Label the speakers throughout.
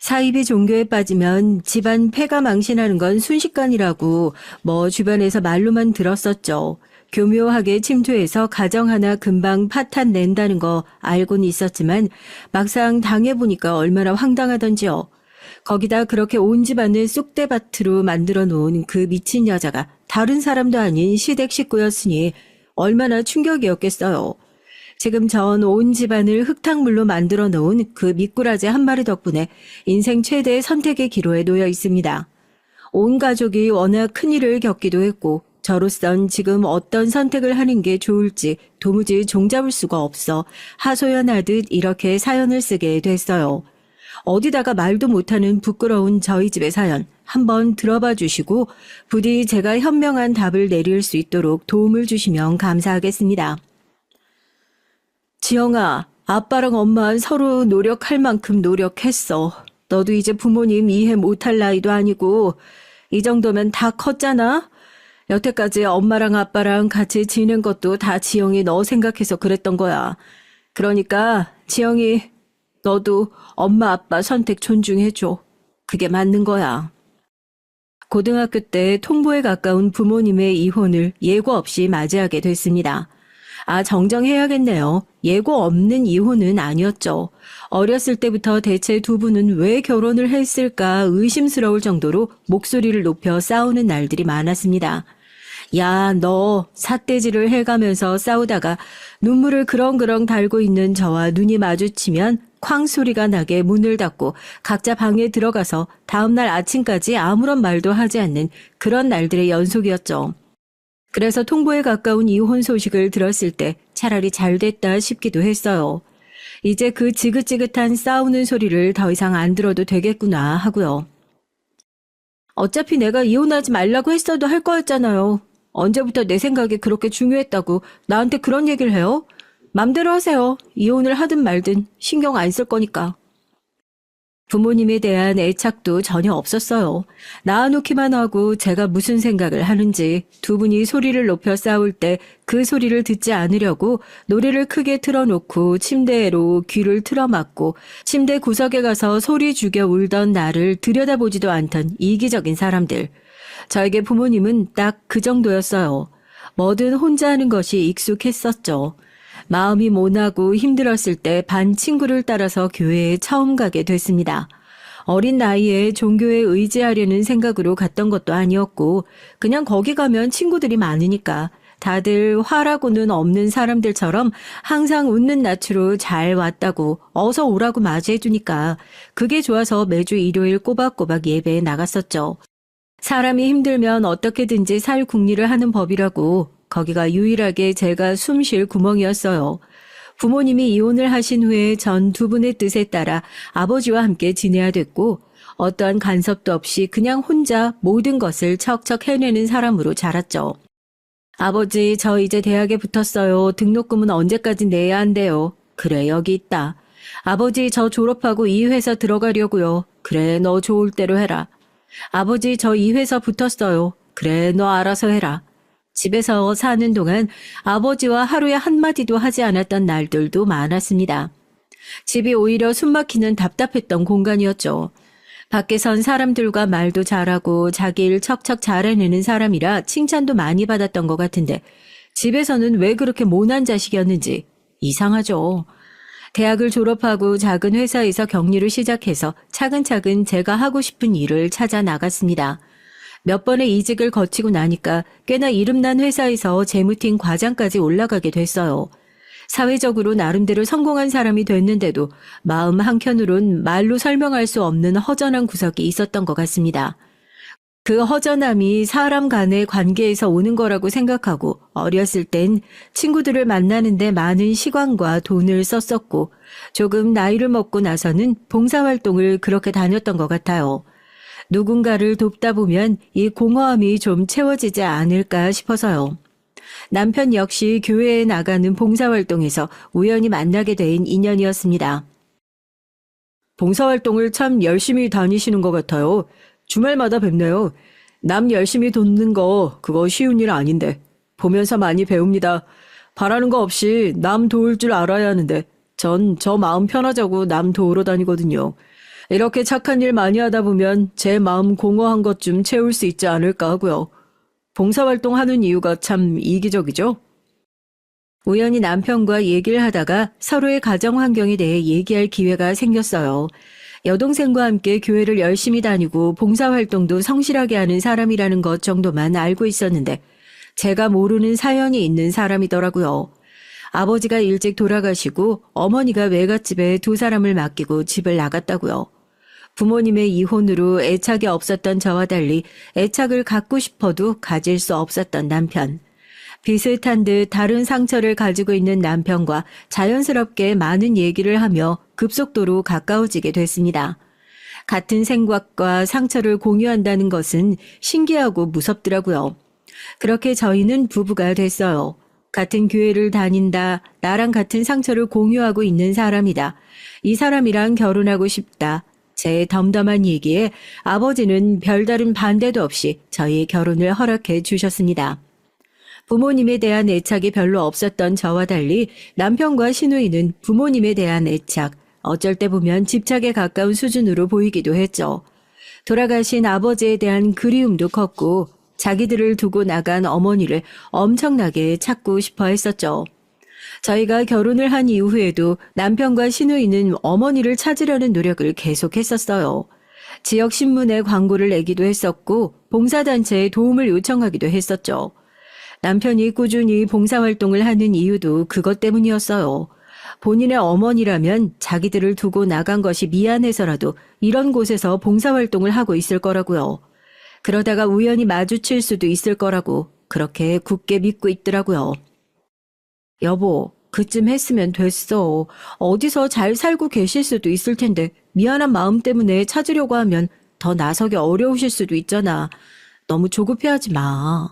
Speaker 1: 사이비 종교에 빠지면 집안 폐가 망신하는 건 순식간이라고 주변에서 말로만 들었었죠. 교묘하게 침투해서 가정 하나 금방 파탄 낸다는 거 알고는 있었지만 막상 당해보니까 얼마나 황당하던지요. 거기다 그렇게 온 집안을 쑥대밭으로 만들어 놓은 그 미친 여자가 다른 사람도 아닌 시댁 식구였으니 얼마나 충격이었겠어요. 지금 전 온 집안을 흙탕물로 만들어 놓은 그 미꾸라지 한 마리 덕분에 인생 최대의 선택의 기로에 놓여 있습니다. 온 가족이 워낙 큰일을 겪기도 했고 저로선 지금 어떤 선택을 하는 게 좋을지 도무지 종잡을 수가 없어 하소연하듯 이렇게 사연을 쓰게 됐어요. 어디다가 말도 못하는 부끄러운 저희 집의 사연 한번 들어봐 주시고 부디 제가 현명한 답을 내릴 수 있도록 도움을 주시면 감사하겠습니다. 지영아, 아빠랑 엄마 서로 노력할 만큼 노력했어. 너도 이제 부모님 이해 못할 나이도 아니고 이 정도면 다 컸잖아? 여태까지 엄마랑 아빠랑 같이 지낸 것도 다 지영이 너 생각해서 그랬던 거야. 그러니까 지영이 너도 엄마 아빠 선택 존중해줘. 그게 맞는 거야. 고등학교 때 통보에 가까운 부모님의 이혼을 예고 없이 맞이하게 됐습니다. 정정해야겠네요. 예고 없는 이혼은 아니었죠. 어렸을 때부터 대체 두 분은 왜 결혼을 했을까 의심스러울 정도로 목소리를 높여 싸우는 날들이 많았습니다. 야, 너 삿대질을 해가면서 싸우다가 눈물을 그렁그렁 달고 있는 저와 눈이 마주치면 쾅 소리가 나게 문을 닫고 각자 방에 들어가서 다음날 아침까지 아무런 말도 하지 않는 그런 날들의 연속이었죠. 그래서 통보에 가까운 이혼 소식을 들었을 때 차라리 잘 됐다 싶기도 했어요. 이제 그 지긋지긋한 싸우는 소리를 더 이상 안 들어도 되겠구나 하고요. 어차피 내가 이혼하지 말라고 했어도 할 거였잖아요. 언제부터 내 생각이 그렇게 중요했다고 나한테 그런 얘기를 해요? 맘대로 하세요. 이혼을 하든 말든 신경 안 쓸 거니까. 부모님에 대한 애착도 전혀 없었어요. 낳아놓기만 하고 제가 무슨 생각을 하는지 두 분이 소리를 높여 싸울 때 그 소리를 듣지 않으려고 노래를 크게 틀어놓고 침대로 귀를 틀어막고 침대 구석에 가서 소리 죽여 울던 나를 들여다보지도 않던 이기적인 사람들. 저에게 부모님은 딱 그 정도였어요. 뭐든 혼자 하는 것이 익숙했었죠. 마음이 모나고 힘들었을 때 반 친구를 따라서 교회에 처음 가게 됐습니다. 어린 나이에 종교에 의지하려는 생각으로 갔던 것도 아니었고 그냥 거기 가면 친구들이 많으니까 다들 화라고는 없는 사람들처럼 항상 웃는 낯으로 잘 왔다고 어서 오라고 맞이해 주니까 그게 좋아서 매주 일요일 꼬박꼬박 예배에 나갔었죠. 사람이 힘들면 어떻게든지 살 궁리를 하는 법이라고 거기가 유일하게 제가 숨 쉴 구멍이었어요. 부모님이 이혼을 하신 후에 전 두 분의 뜻에 따라 아버지와 함께 지내야 됐고 어떠한 간섭도 없이 그냥 혼자 모든 것을 척척 해내는 사람으로 자랐죠. 아버지, 저 이제 대학에 붙었어요. 등록금은 언제까지 내야 한대요. 그래, 여기 있다. 아버지, 저 졸업하고 이 회사 들어가려고요. 그래, 너 좋을 대로 해라. 아버지, 저 이 회사 붙었어요. 그래, 너 알아서 해라. 집에서 사는 동안 아버지와 하루에 한마디도 하지 않았던 날들도 많았습니다. 집이 오히려 숨막히는 답답했던 공간이었죠. 밖에선 사람들과 말도 잘하고 자기 일 척척 잘해내는 사람이라 칭찬도 많이 받았던 것 같은데 집에서는 왜 그렇게 모난 자식이었는지 이상하죠. 대학을 졸업하고 작은 회사에서 격리를 시작해서 차근차근 제가 하고 싶은 일을 찾아 나갔습니다. 몇 번의 이직을 거치고 나니까 꽤나 이름난 회사에서 재무팀 과장까지 올라가게 됐어요. 사회적으로 나름대로 성공한 사람이 됐는데도 마음 한켠으론 말로 설명할 수 없는 허전한 구석이 있었던 것 같습니다. 그 허전함이 사람 간의 관계에서 오는 거라고 생각하고 어렸을 땐 친구들을 만나는데 많은 시간과 돈을 썼었고 조금 나이를 먹고 나서는 봉사활동을 그렇게 다녔던 것 같아요. 누군가를 돕다 보면 이 공허함이 좀 채워지지 않을까 싶어서요. 남편 역시 교회에 나가는 봉사활동에서 우연히 만나게 된 인연이었습니다. 봉사활동을 참 열심히 다니시는 것 같아요. 주말마다 뵙네요. 남 열심히 돕는 거 그거 쉬운 일 아닌데. 보면서 많이 배웁니다. 바라는 거 없이 남 도울 줄 알아야 하는데 전 저 마음 편하자고 남 도우러 다니거든요. 이렇게 착한 일 많이 하다 보면 제 마음 공허한 것 좀 채울 수 있지 않을까 하고요. 봉사활동 하는 이유가 참 이기적이죠? 우연히 남편과 얘기를 하다가 서로의 가정 환경에 대해 얘기할 기회가 생겼어요. 여동생과 함께 교회를 열심히 다니고 봉사활동도 성실하게 하는 사람이라는 것 정도만 알고 있었는데 제가 모르는 사연이 있는 사람이더라고요. 아버지가 일찍 돌아가시고 어머니가 외갓집에 두 사람을 맡기고 집을 나갔다고요. 부모님의 이혼으로 애착이 없었던 저와 달리 애착을 갖고 싶어도 가질 수 없었던 남편. 비슷한 듯 다른 상처를 가지고 있는 남편과 자연스럽게 많은 얘기를 하며 급속도로 가까워지게 됐습니다. 같은 생각과 상처를 공유한다는 것은 신기하고 무섭더라고요. 그렇게 저희는 부부가 됐어요. 같은 교회를 다닌다, 나랑 같은 상처를 공유하고 있는 사람이다. 이 사람이랑 결혼하고 싶다. 제 덤덤한 얘기에 아버지는 별다른 반대도 없이 저희의 결혼을 허락해 주셨습니다. 부모님에 대한 애착이 별로 없었던 저와 달리 남편과 시누이는 부모님에 대한 애착, 어쩔 때 보면 집착에 가까운 수준으로 보이기도 했죠. 돌아가신 아버지에 대한 그리움도 컸고 자기들을 두고 나간 어머니를 엄청나게 찾고 싶어 했었죠. 저희가 결혼을 한 이후에도 남편과 시누이는 어머니를 찾으려는 노력을 계속했었어요. 지역 신문에 광고를 내기도 했었고 봉사단체에 도움을 요청하기도 했었죠. 남편이 꾸준히 봉사활동을 하는 이유도 그것 때문이었어요. 본인의 어머니라면 자기들을 두고 나간 것이 미안해서라도 이런 곳에서 봉사활동을 하고 있을 거라고요. 그러다가 우연히 마주칠 수도 있을 거라고 그렇게 굳게 믿고 있더라고요. 여보, 그쯤 했으면 됐어. 어디서 잘 살고 계실 수도 있을 텐데 미안한 마음 때문에 찾으려고 하면 더 나서기 어려우실 수도 있잖아. 너무 조급해하지 마.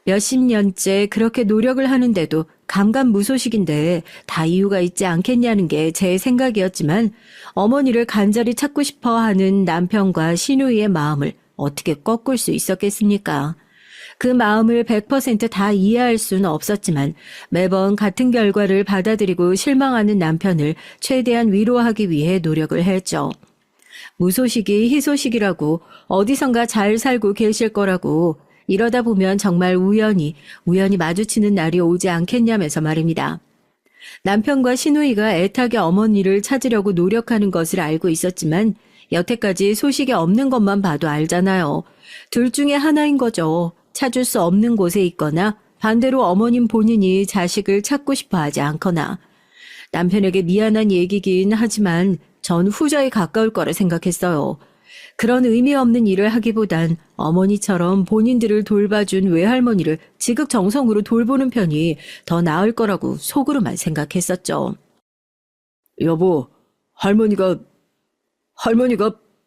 Speaker 1: 몇십 년째 그렇게 노력을 하는데도 감감무소식인데 다 이유가 있지 않겠냐는 게 제 생각이었지만 어머니를 간절히 찾고 싶어 하는 남편과 시누이의 마음을 어떻게 꺾을 수 있었겠습니까? 그 마음을 100%다 이해할 수는 없었지만 매번 같은 결과를 받아들이고 실망하는 남편을 최대한 위로하기 위해 노력을 했죠. 무소식이 희소식이라고 어디선가 잘 살고 계실 거라고 이러다 보면 정말 우연히 마주치는 날이 오지 않겠냐면서 말입니다. 남편과 시누이가 애타게 어머니를 찾으려고 노력하는 것을 알고 있었지만 여태까지 소식이 없는 것만 봐도 알잖아요. 둘 중에 하나인 거죠. 찾을 수 없는 곳에 있거나 반대로 어머님 본인이 자식을 찾고 싶어 하지 않거나. 남편에게 미안한 얘기긴 하지만 전 후자에 가까울 거라 생각했어요. 그런 의미 없는 일을 하기보단 어머니처럼 본인들을 돌봐준 외할머니를 지극정성으로 돌보는 편이 더 나을 거라고 속으로만 생각했었죠. 여보, 할머니가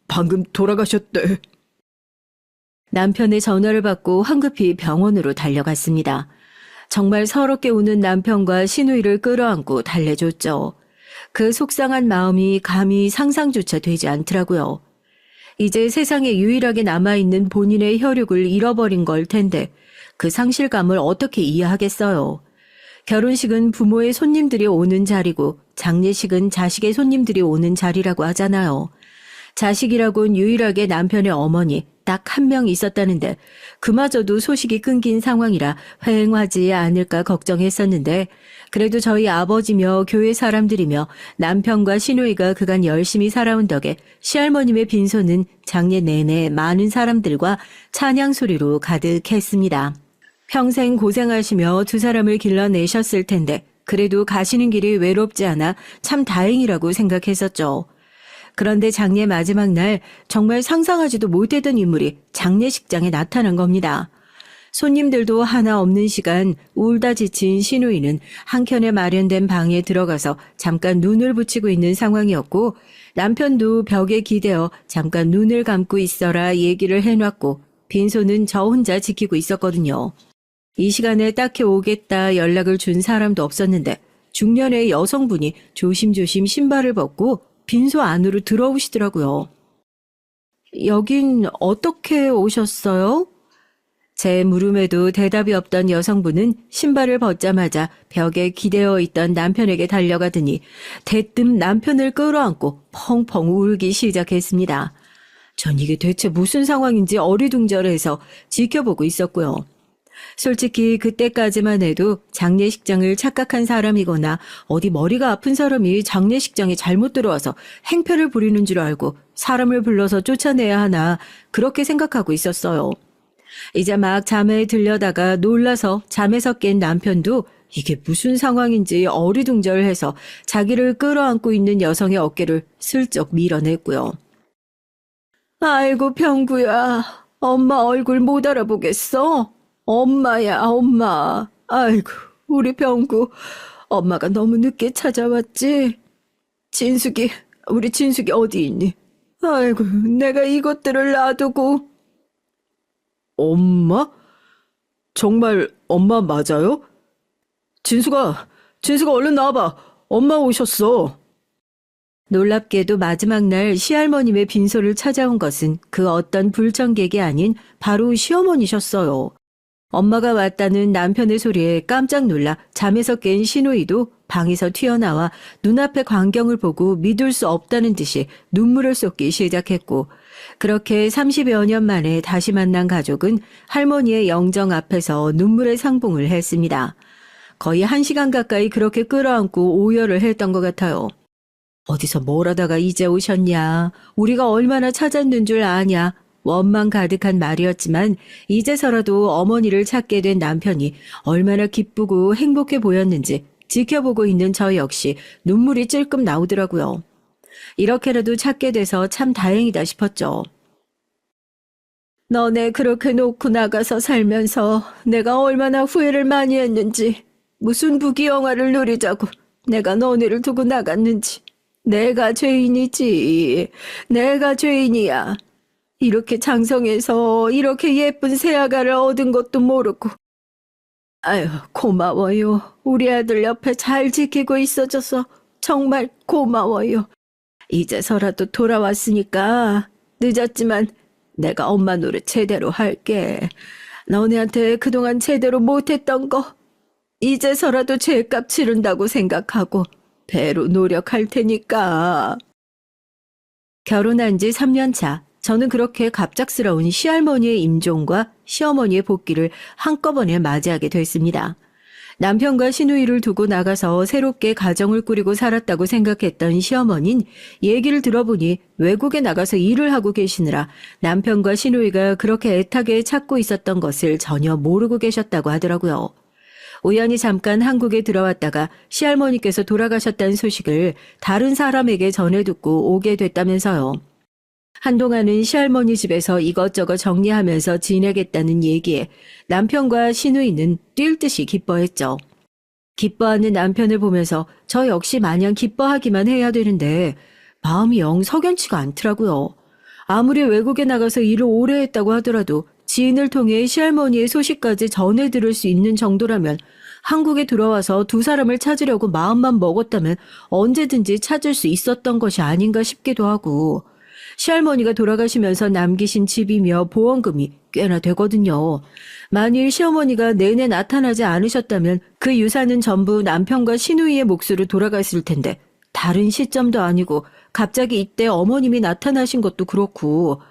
Speaker 1: 방금 돌아가셨대. 남편의 전화를 받고 황급히 병원으로 달려갔습니다. 정말 서럽게 우는 남편과 시누이를 끌어안고 달래줬죠. 그 속상한 마음이 감히 상상조차 되지 않더라고요. 이제 세상에 유일하게 남아있는 본인의 혈육을 잃어버린 걸 텐데 그 상실감을 어떻게 이해하겠어요. 결혼식은 부모의 손님들이 오는 자리고 장례식은 자식의 손님들이 오는 자리라고 하잖아요. 자식이라곤 유일하게 남편의 어머니 딱 한 명 있었다는데 그마저도 소식이 끊긴 상황이라 회행하지 않을까 걱정했었는데 그래도 저희 아버지며 교회 사람들이며 남편과 시누이가 그간 열심히 살아온 덕에 시할머님의 빈소는 장례 내내 많은 사람들과 찬양 소리로 가득했습니다. 평생 고생하시며 두 사람을 길러내셨을 텐데 그래도 가시는 길이 외롭지 않아 참 다행이라고 생각했었죠. 그런데 장례 마지막 날 정말 상상하지도 못했던 인물이 장례식장에 나타난 겁니다. 손님들도 하나 없는 시간 울다 지친 시누이는 한켠에 마련된 방에 들어가서 잠깐 눈을 붙이고 있는 상황이었고 남편도 벽에 기대어 잠깐 눈을 감고 있어라 얘기를 해놨고 빈소는 저 혼자 지키고 있었거든요. 이 시간에 딱히 오겠다 연락을 준 사람도 없었는데 중년의 여성분이 조심조심 신발을 벗고 빈소 안으로 들어오시더라고요. 여긴 어떻게 오셨어요? 제 물음에도 대답이 없던 여성분은 신발을 벗자마자 벽에 기대어 있던 남편에게 달려가더니 대뜸 남편을 끌어안고 펑펑 울기 시작했습니다. 전 이게 대체 무슨 상황인지 어리둥절해서 지켜보고 있었고요. 솔직히 그때까지만 해도 장례식장을 착각한 사람이거나 어디 머리가 아픈 사람이 장례식장에 잘못 들어와서 행패를 부리는 줄 알고 사람을 불러서 쫓아내야 하나 그렇게 생각하고 있었어요. 이제 막 잠에 들려다가 놀라서 잠에서 깬 남편도 이게 무슨 상황인지 어리둥절해서 자기를 끌어안고 있는 여성의 어깨를 슬쩍 밀어냈고요. 아이고 병구야, 엄마 얼굴 못 알아보겠어? 엄마야 엄마. 아이고 우리 병구, 엄마가 너무 늦게 찾아왔지? 우리 진숙이 어디 있니? 아이고 내가 이것들을 놔두고. 엄마? 정말 엄마 맞아요? 진수가 얼른 나와봐. 엄마 오셨어. 놀랍게도 마지막 날 시할머님의 빈소를 찾아온 것은 그 어떤 불청객이 아닌 바로 시어머니셨어요. 엄마가 왔다는 남편의 소리에 깜짝 놀라 잠에서 깬 시누이도 방에서 튀어나와 눈앞의 광경을 보고 믿을 수 없다는 듯이 눈물을 쏟기 시작했고, 그렇게 30여 년 만에 다시 만난 가족은 할머니의 영정 앞에서 눈물의 상봉을 했습니다. 거의 1시간 가까이 그렇게 끌어안고 오열을 했던 것 같아요. 어디서 뭘 하다가 이제 오셨냐? 우리가 얼마나 찾았는 줄 아냐? 원망 가득한 말이었지만 이제서라도 어머니를 찾게 된 남편이 얼마나 기쁘고 행복해 보였는지 지켜보고 있는 저 역시 눈물이 찔끔 나오더라고요. 이렇게라도 찾게 돼서 참 다행이다 싶었죠. 너네 그렇게 놓고 나가서 살면서 내가 얼마나 후회를 많이 했는지, 무슨 부귀영화를 누리자고 내가 너네를 두고 나갔는지. 내가 죄인이지. 내가 죄인이야. 이렇게 장성해서 이렇게 예쁜 새아가를 얻은 것도 모르고. 아유, 고마워요. 우리 아들 옆에 잘 지키고 있어줘서 정말 고마워요. 이제서라도 돌아왔으니까 늦었지만 내가 엄마 노릇 제대로 할게. 너네한테 그동안 제대로 못했던 거 이제서라도 죄값 치른다고 생각하고 배로 노력할 테니까. 결혼한 지 3년 차, 저는 그렇게 갑작스러운 시할머니의 임종과 시어머니의 복귀를 한꺼번에 맞이하게 됐습니다. 남편과 시누이를 두고 나가서 새롭게 가정을 꾸리고 살았다고 생각했던 시어머니는 얘기를 들어보니 외국에 나가서 일을 하고 계시느라 남편과 시누이가 그렇게 애타게 찾고 있었던 것을 전혀 모르고 계셨다고 하더라고요. 우연히 잠깐 한국에 들어왔다가 시할머니께서 돌아가셨다는 소식을 다른 사람에게 전해 듣고 오게 됐다면서요. 한동안은 시할머니 집에서 이것저것 정리하면서 지내겠다는 얘기에 남편과 시누이는 뛸 듯이 기뻐했죠. 기뻐하는 남편을 보면서 저 역시 마냥 기뻐하기만 해야 되는데 마음이 영 석연치가 않더라고요. 아무리 외국에 나가서 일을 오래 했다고 하더라도 지인을 통해 시할머니의 소식까지 전해 들을 수 있는 정도라면 한국에 들어와서 두 사람을 찾으려고 마음만 먹었다면 언제든지 찾을 수 있었던 것이 아닌가 싶기도 하고, 시할머니가 돌아가시면서 남기신 집이며 보험금이 꽤나 되거든요. 만일 시어머니가 내내 나타나지 않으셨다면 그 유산은 전부 남편과 시누이의 몫으로 돌아갔을 텐데 다른 시점도 아니고 갑자기 이때 어머님이 나타나신 것도 그렇고,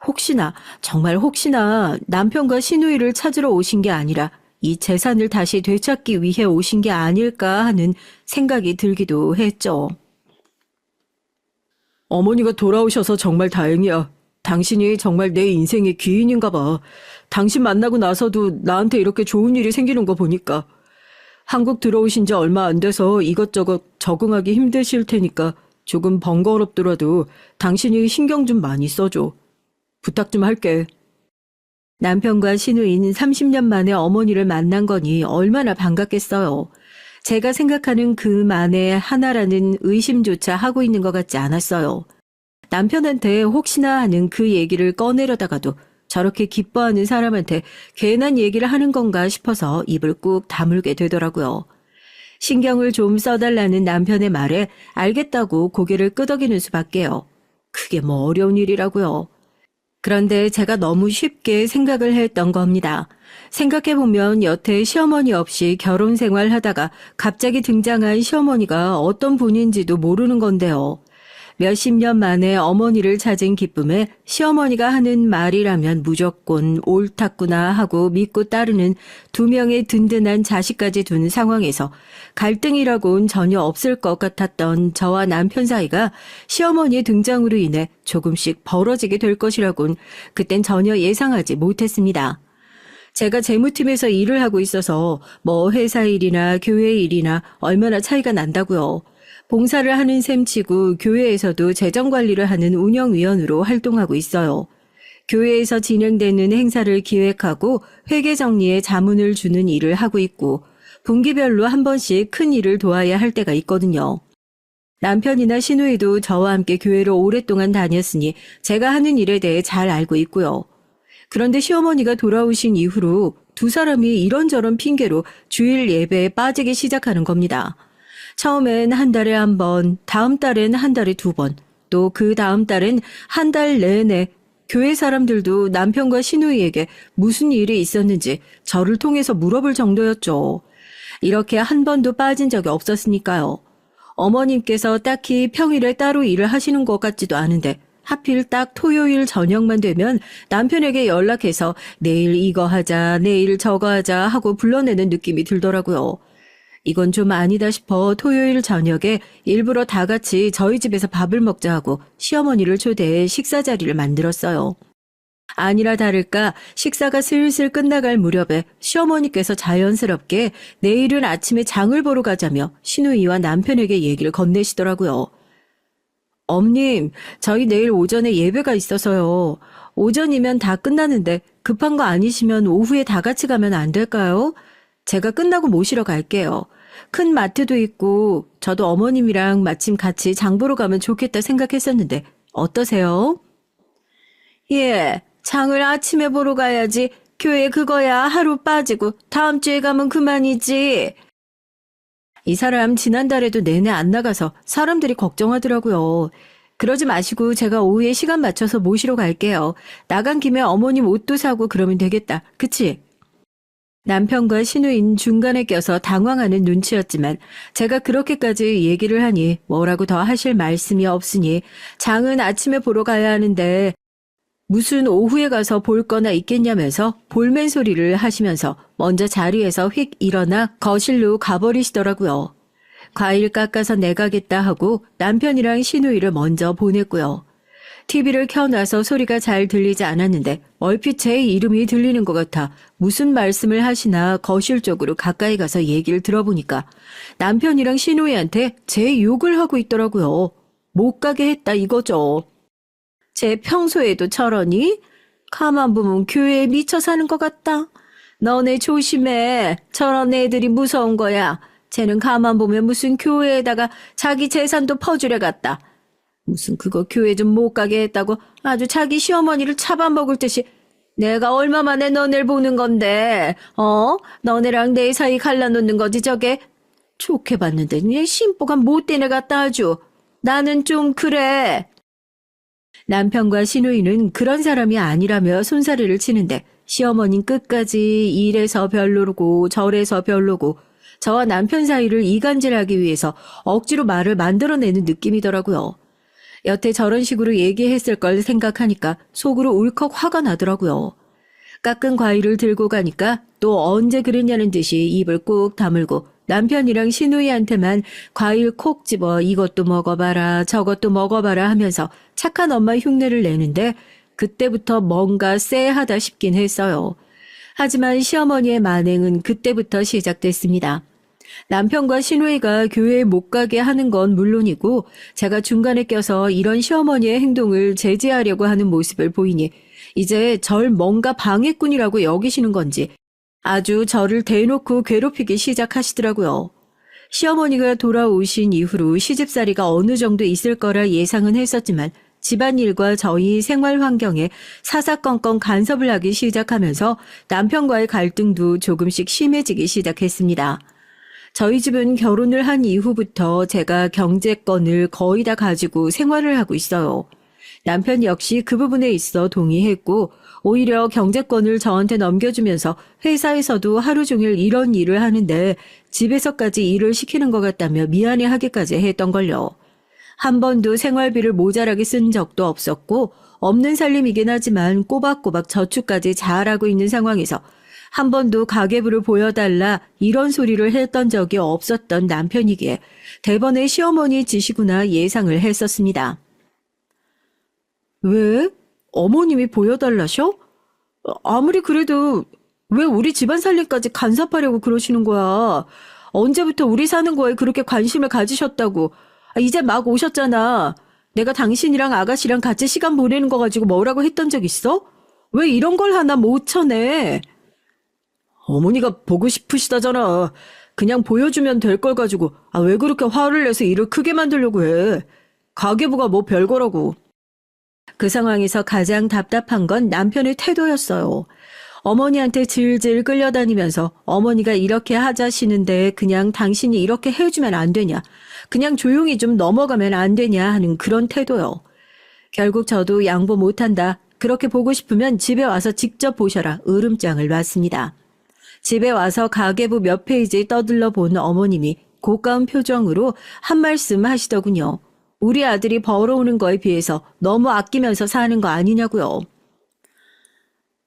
Speaker 1: 혹시나 정말 혹시나 남편과 시누이를 찾으러 오신 게 아니라 이 재산을 다시 되찾기 위해 오신 게 아닐까 하는 생각이 들기도 했죠. 어머니가 돌아오셔서 정말 다행이야. 당신이 정말 내 인생의 귀인인가 봐. 당신 만나고 나서도 나한테 이렇게 좋은 일이 생기는 거 보니까. 한국 들어오신 지 얼마 안 돼서 이것저것 적응하기 힘드실 테니까 조금 번거롭더라도 당신이 신경 좀 많이 써줘. 부탁 좀 할게. 남편과 시누이는 30년 만에 어머니를 만난 거니 얼마나 반갑겠어요. 제가 생각하는 그 만에 하나라는 의심조차 하고 있는 것 같지 않았어요. 남편한테 혹시나 하는 그 얘기를 꺼내려다가도 저렇게 기뻐하는 사람한테 괜한 얘기를 하는 건가 싶어서 입을 꾹 다물게 되더라고요. 신경을 좀 써달라는 남편의 말에 알겠다고 고개를 끄덕이는 수밖에요. 그게 뭐 어려운 일이라고요. 그런데 제가 너무 쉽게 생각을 했던 겁니다. 생각해보면 여태 시어머니 없이 결혼 생활하다가 갑자기 등장한 시어머니가 어떤 분인지도 모르는 건데요. 몇십 년 만에 어머니를 찾은 기쁨에 시어머니가 하는 말이라면 무조건 옳았구나 하고 믿고 따르는 두 명의 든든한 자식까지 둔 상황에서 갈등이라고는 전혀 없을 것 같았던 저와 남편 사이가 시어머니의 등장으로 인해 조금씩 벌어지게 될 것이라곤 그땐 전혀 예상하지 못했습니다. 제가 재무팀에서 일을 하고 있어서 뭐 회사 일이나 교회 일이나 얼마나 차이가 난다고요. 봉사를 하는 셈치고 교회에서도 재정관리를 하는 운영위원으로 활동하고 있어요. 교회에서 진행되는 행사를 기획하고 회계 정리에 자문을 주는 일을 하고 있고 분기별로 한 번씩 큰 일을 도와야 할 때가 있거든요. 남편이나 시누이도 저와 함께 교회를 오랫동안 다녔으니 제가 하는 일에 대해 잘 알고 있고요. 그런데 시어머니가 돌아오신 이후로 두 사람이 이런저런 핑계로 주일 예배에 빠지기 시작하는 겁니다. 처음엔 한 달에 한 번, 다음 달엔 한 달에 두 번, 또 그 다음 달엔 한 달 내내 교회 사람들도 남편과 시누이에게 무슨 일이 있었는지 저를 통해서 물어볼 정도였죠. 이렇게 한 번도 빠진 적이 없었으니까요. 어머님께서 딱히 평일에 따로 일을 하시는 것 같지도 않은데 하필 딱 토요일 저녁만 되면 남편에게 연락해서 내일 이거 하자, 내일 저거 하자 하고 불러내는 느낌이 들더라고요. 이건 좀 아니다 싶어 토요일 저녁에 일부러 다 같이 저희 집에서 밥을 먹자 하고 시어머니를 초대해 식사 자리를 만들었어요. 아니라 다를까 식사가 슬슬 끝나갈 무렵에 시어머니께서 자연스럽게 내일은 아침에 장을 보러 가자며 시누이와 남편에게 얘기를 건네시더라고요. 엄님, 저희 내일 오전에 예배가 있어서요. 오전이면 다 끝나는데 급한 거 아니시면 오후에 다 같이 가면 안 될까요? 제가 끝나고 모시러 갈게요. 큰 마트도 있고 저도 어머님이랑 마침 같이 장 보러 가면 좋겠다 생각했었는데 어떠세요? 예, 장을 아침에 보러 가야지. 교회 그거야 하루 빠지고 다음 주에 가면 그만이지. 이 사람 지난달에도 내내 안 나가서 사람들이 걱정하더라고요. 그러지 마시고 제가 오후에 시간 맞춰서 모시러 갈게요. 나간 김에 어머님 옷도 사고 그러면 되겠다. 그치? 남편과 시누인 중간에 껴서 당황하는 눈치였지만 제가 그렇게까지 얘기를 하니 뭐라고 더 하실 말씀이 없으니 장은 아침에 보러 가야 하는데 무슨 오후에 가서 볼 거나 있겠냐면서 볼멘 소리를 하시면서 먼저 자리에서 휙 일어나 거실로 가버리시더라고요. 과일 깎아서 내가겠다 하고 남편이랑 시누이를 먼저 보냈고요. TV를 켜놔서 소리가 잘 들리지 않았는데 얼핏 제 이름이 들리는 것 같아 무슨 말씀을 하시나 거실 쪽으로 가까이 가서 얘기를 들어보니까 남편이랑 시누이한테 제 욕을 하고 있더라고요. 못 가게 했다 이거죠. 제 평소에도 저러니? 가만 보면 교회에 미쳐 사는 것 같다. 너네 조심해. 저런 애들이 무서운 거야. 쟤는 가만 보면 무슨 교회에다가 자기 재산도 퍼주려 갔다. 무슨 그거 교회 좀 못 가게 했다고 아주 자기 시어머니를 잡아먹을 듯이 내가 얼마 만에 너네를 보는 건데 너네랑 내 사이 갈라놓는 거지 저게. 좋게 봤는데 얘 심보가 못된 애 같다 아주. 나는 좀 그래. 남편과 시누이는 그런 사람이 아니라며 손사래를 치는데 시어머니는 끝까지 이래서 별로고 저래서 별로고 저와 남편 사이를 이간질하기 위해서 억지로 말을 만들어내는 느낌이더라고요. 여태 저런 식으로 얘기했을 걸 생각하니까 속으로 울컥 화가 나더라고요. 깎은 과일을 들고 가니까 또 언제 그랬냐는 듯이 입을 꾹 다물고 남편이랑 시누이한테만 과일 콕 집어 이것도 먹어봐라 저것도 먹어봐라 하면서 착한 엄마 흉내를 내는데 그때부터 뭔가 쎄하다 싶긴 했어요. 하지만 시어머니의 만행은 그때부터 시작됐습니다. 남편과 시누이가 교회에 못 가게 하는 건 물론이고 제가 중간에 껴서 이런 시어머니의 행동을 제지하려고 하는 모습을 보이니 이제 절 뭔가 방해꾼이라고 여기시는 건지 아주 저를 대놓고 괴롭히기 시작하시더라고요. 시어머니가 돌아오신 이후로 시집살이가 어느 정도 있을 거라 예상은 했었지만 집안일과 저희 생활 환경에 사사건건 간섭을 하기 시작하면서 남편과의 갈등도 조금씩 심해지기 시작했습니다. 저희 집은 결혼을 한 이후부터 제가 경제권을 거의 다 가지고 생활을 하고 있어요. 남편 역시 그 부분에 있어 동의했고 오히려 경제권을 저한테 넘겨주면서 회사에서도 하루 종일 이런 일을 하는데 집에서까지 일을 시키는 것 같다며 미안해하기까지 했던걸요. 한 번도 생활비를 모자라게 쓴 적도 없었고 없는 살림이긴 하지만 꼬박꼬박 저축까지 잘하고 있는 상황에서 한 번도 가계부를 보여달라 이런 소리를 했던 적이 없었던 남편이기에 대번에 시어머니 짓이구나 예상을 했었습니다. 왜? 어머님이 보여달라셔? 아무리 그래도 왜 우리 집안 살림까지 간섭하려고 그러시는 거야? 언제부터 우리 사는 거에 그렇게 관심을 가지셨다고? 이제 막 오셨잖아. 내가 당신이랑 아가씨랑 같이 시간 보내는 거 가지고 뭐라고 했던 적 있어? 왜 이런 걸 하나 못 쳐내? 어머니가 보고 싶으시다잖아. 그냥 보여주면 될 걸 가지고 왜 그렇게 화를 내서 일을 크게 만들려고 해? 가계부가 뭐 별거라고. 그 상황에서 가장 답답한 건 남편의 태도였어요. 어머니한테 질질 끌려다니면서 어머니가 이렇게 하자시는데 그냥 당신이 이렇게 해주면 안 되냐. 그냥 조용히 좀 넘어가면 안 되냐 하는 그런 태도요. 결국 저도 양보 못한다. 그렇게 보고 싶으면 집에 와서 직접 보셔라. 으름장을 놨습니다. 집에 와서 가계부 몇 페이지 떠들러 본 어머님이 고가운 표정으로 한 말씀 하시더군요. 우리 아들이 벌어오는 거에 비해서 너무 아끼면서 사는 거 아니냐고요.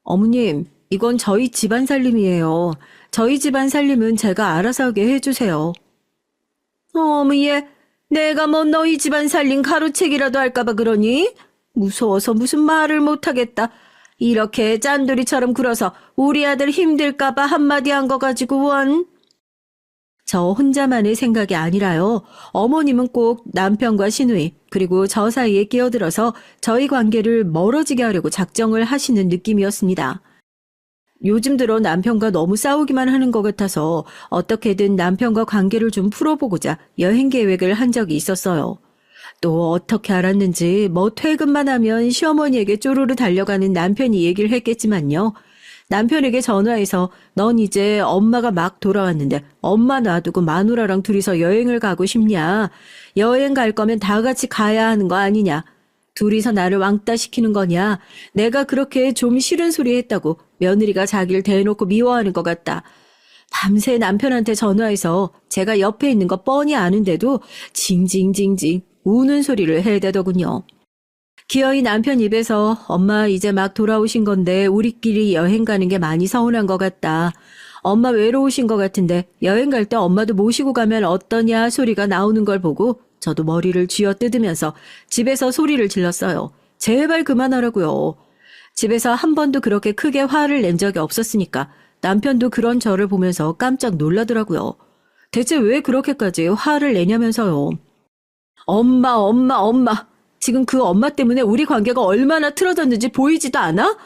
Speaker 1: 어머님, 이건 저희 집안 살림이에요. 저희 집안 살림은 제가 알아서 하게 해주세요. 어머예, 내가 뭐 너희 집안 살림 가로채기라도 할까봐 그러니? 무서워서 무슨 말을 못하겠다. 이렇게 짠돌이처럼 굴어서 우리 아들 힘들까봐 한마디 한 거 가지고 원. 저 혼자만의 생각이 아니라요. 어머님은 꼭 남편과 시누이 그리고 저 사이에 끼어들어서 저희 관계를 멀어지게 하려고 작정을 하시는 느낌이었습니다. 요즘 들어 남편과 너무 싸우기만 하는 것 같아서 어떻게든 남편과 관계를 좀 풀어보고자 여행 계획을 한 적이 있었어요. 또 어떻게 알았는지 뭐 퇴근만 하면 시어머니에게 쪼르르 달려가는 남편이 얘기를 했겠지만요. 남편에게 전화해서 넌 이제 엄마가 막 돌아왔는데 엄마 놔두고 마누라랑 둘이서 여행을 가고 싶냐? 여행 갈 거면 다 같이 가야 하는 거 아니냐? 둘이서 나를 왕따 시키는 거냐? 내가 그렇게 좀 싫은 소리 했다고 며느리가 자기를 대놓고 미워하는 것 같다. 밤새 남편한테 전화해서 제가 옆에 있는 거 뻔히 아는데도 징징징징 우는 소리를 해대더군요. 기어이 남편 입에서 엄마 이제 막 돌아오신 건데 우리끼리 여행 가는 게 많이 서운한 것 같다. 엄마 외로우신 것 같은데 여행 갈 때 엄마도 모시고 가면 어떠냐 소리가 나오는 걸 보고 저도 머리를 쥐어뜯으면서 집에서 소리를 질렀어요. 제발 그만하라고요. 집에서 한 번도 그렇게 크게 화를 낸 적이 없었으니까 남편도 그런 저를 보면서 깜짝 놀라더라고요. 대체 왜 그렇게까지 화를 내냐면서요. 엄마. 지금 그 엄마 때문에 우리 관계가 얼마나 틀어졌는지 보이지도 않아?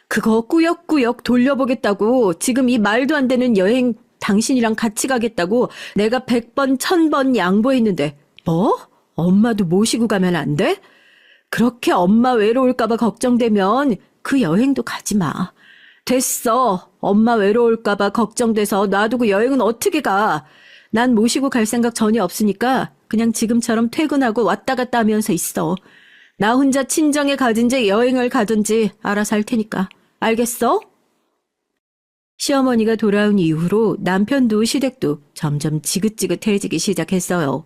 Speaker 1: 그거 꾸역꾸역 돌려보겠다고 지금 이 말도 안 되는 여행 당신이랑 같이 가겠다고 내가 100번 1000번 양보했는데 뭐? 엄마도 모시고 가면 안 돼? 그렇게 엄마 외로울까봐 걱정되면 그 여행도 가지 마. 됐어. 엄마 외로울까봐 걱정돼서 놔두고 여행은 어떻게 가? 난 모시고 갈 생각 전혀 없으니까 그냥 지금처럼 퇴근하고 왔다 갔다 하면서 있어. 나 혼자 친정에 가든지 여행을 가든지 알아서 할 테니까. 알겠어? 시어머니가 돌아온 이후로 남편도 시댁도 점점 지긋지긋해지기 시작했어요.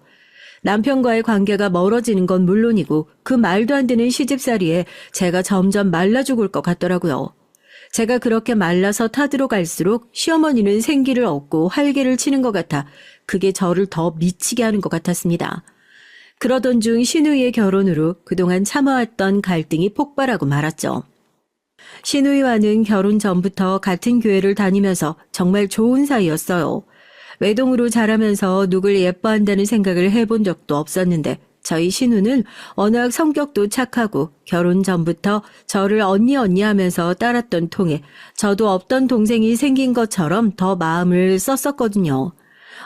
Speaker 1: 남편과의 관계가 멀어지는 건 물론이고 그 말도 안 되는 시집살이에 제가 점점 말라 죽을 것 같더라고요. 제가 그렇게 말라서 타들어 갈수록 시어머니는 생기를 얻고 활개를 치는 것 같아 그게 저를 더 미치게 하는 것 같았습니다. 그러던 중 시누이의 결혼으로 그동안 참아왔던 갈등이 폭발하고 말았죠. 시누이와는 결혼 전부터 같은 교회를 다니면서 정말 좋은 사이였어요. 외동으로 자라면서 누굴 예뻐한다는 생각을 해본 적도 없었는데 저희 신우는 워낙 성격도 착하고 결혼 전부터 저를 언니 하면서 따랐던 통에 저도 없던 동생이 생긴 것처럼 더 마음을 썼었거든요.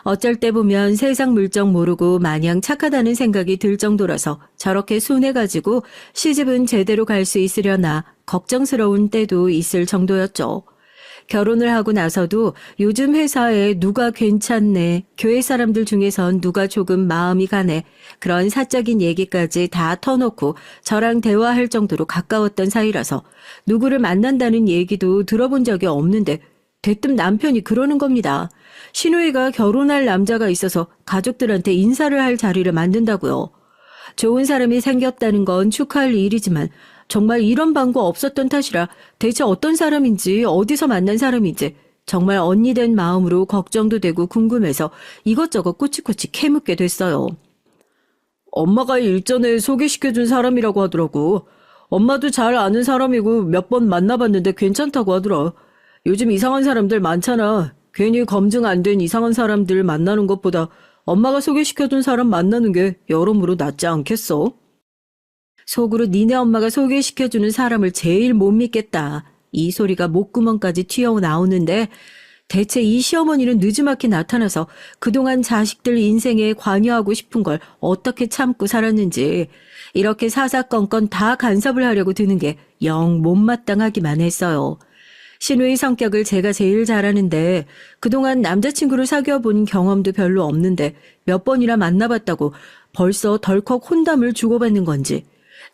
Speaker 1: 어쩔 때 보면 세상 물정 모르고 마냥 착하다는 생각이 들 정도라서 저렇게 순해가지고 시집은 제대로 갈 수 있으려나 걱정스러운 때도 있을 정도였죠. 결혼을 하고 나서도 요즘 회사에 누가 괜찮네, 교회 사람들 중에선 누가 조금 마음이 가네, 그런 사적인 얘기까지 다 터놓고 저랑 대화할 정도로 가까웠던 사이라서 누구를 만난다는 얘기도 들어본 적이 없는데 대뜸 남편이 그러는 겁니다. 신우이가 결혼할 남자가 있어서 가족들한테 인사를 할 자리를 만든다고요. 좋은 사람이 생겼다는 건 축하할 일이지만 정말 이런 방구 없었던 탓이라 대체 어떤 사람인지 어디서 만난 사람인지 정말 언니 된 마음으로 걱정도 되고 궁금해서 이것저것 꼬치꼬치 캐묻게 됐어요. 엄마가 일전에 소개시켜준 사람이라고 하더라고. 엄마도 잘 아는 사람이고 몇 번 만나봤는데 괜찮다고 하더라. 요즘 이상한 사람들 많잖아. 괜히 검증 안 된 이상한 사람들 만나는 것보다 엄마가 소개시켜준 사람 만나는 게 여러모로 낫지 않겠어? 속으로 니네 엄마가 소개시켜주는 사람을 제일 못 믿겠다. 이 소리가 목구멍까지 튀어나오는데 대체 이 시어머니는 느지막이 나타나서 그동안 자식들 인생에 관여하고 싶은 걸 어떻게 참고 살았는지 이렇게 사사건건 다 간섭을 하려고 드는 게 영 못마땅하기만 했어요. 신우의 성격을 제가 제일 잘 아는데 그동안 남자친구를 사귀어 본 경험도 별로 없는데 몇 번이나 만나봤다고 벌써 덜컥 혼담을 주고받는 건지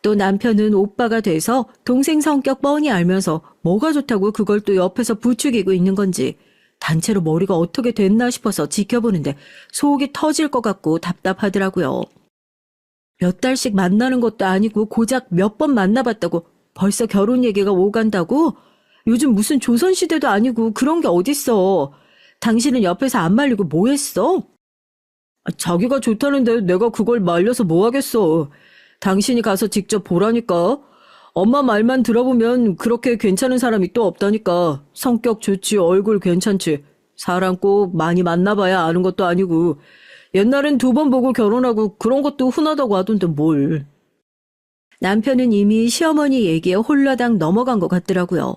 Speaker 1: 또 남편은 오빠가 돼서 동생 성격 뻔히 알면서 뭐가 좋다고 그걸 또 옆에서 부추기고 있는 건지 단체로 머리가 어떻게 됐나 싶어서 지켜보는데 속이 터질 것 같고 답답하더라고요. 몇 달씩 만나는 것도 아니고 고작 몇 번 만나봤다고 벌써 결혼 얘기가 오간다고? 요즘 무슨 조선시대도 아니고 그런 게 어딨어. 당신은 옆에서 안 말리고 뭐 했어? 자기가 좋다는데 내가 그걸 말려서 뭐 하겠어. 당신이 가서 직접 보라니까. 엄마 말만 들어보면 그렇게 괜찮은 사람이 또 없다니까. 성격 좋지, 얼굴 괜찮지. 사람 꼭 많이 만나봐야 아는 것도 아니고. 옛날엔 2번 보고 결혼하고 그런 것도 흔하다고 하던데 뭘. 남편은 이미 시어머니 얘기에 홀라당 넘어간 것 같더라고요.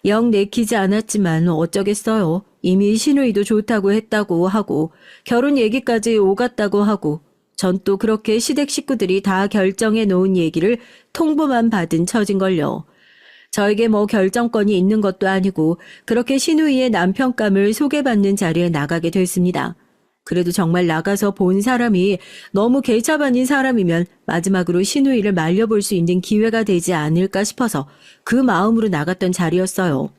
Speaker 1: 영 내키지 않았지만 어쩌겠어요. 이미 신우이도 좋다고 했다고 하고 결혼 얘기까지 오갔다고 하고 전 또 그렇게 시댁 식구들이 다 결정해 놓은 얘기를 통보만 받은 처진걸요. 저에게 뭐 결정권이 있는 것도 아니고 그렇게 신우이의 남편감을 소개받는 자리에 나가게 됐습니다. 그래도 정말 나가서 본 사람이 너무 개차반인 사람이면 마지막으로 신우이를 말려볼 수 있는 기회가 되지 않을까 싶어서 그 마음으로 나갔던 자리였어요.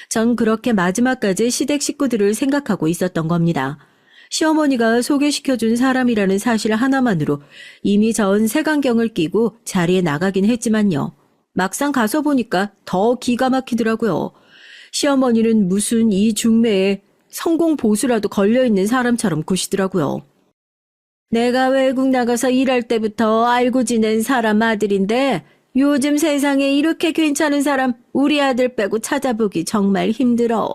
Speaker 1: 전 그렇게 마지막까지 시댁 식구들을 생각하고 있었던 겁니다. 시어머니가 소개시켜준 사람이라는 사실 하나만으로 이미 전 색안경을 끼고 자리에 나가긴 했지만요. 막상 가서 보니까 더 기가 막히더라고요. 시어머니는 무슨 이 중매에 성공 보수라도 걸려있는 사람처럼 구시더라고요. 내가 외국 나가서 일할 때부터 알고 지낸 사람 아들인데 요즘 세상에 이렇게 괜찮은 사람 우리 아들 빼고 찾아보기 정말 힘들어.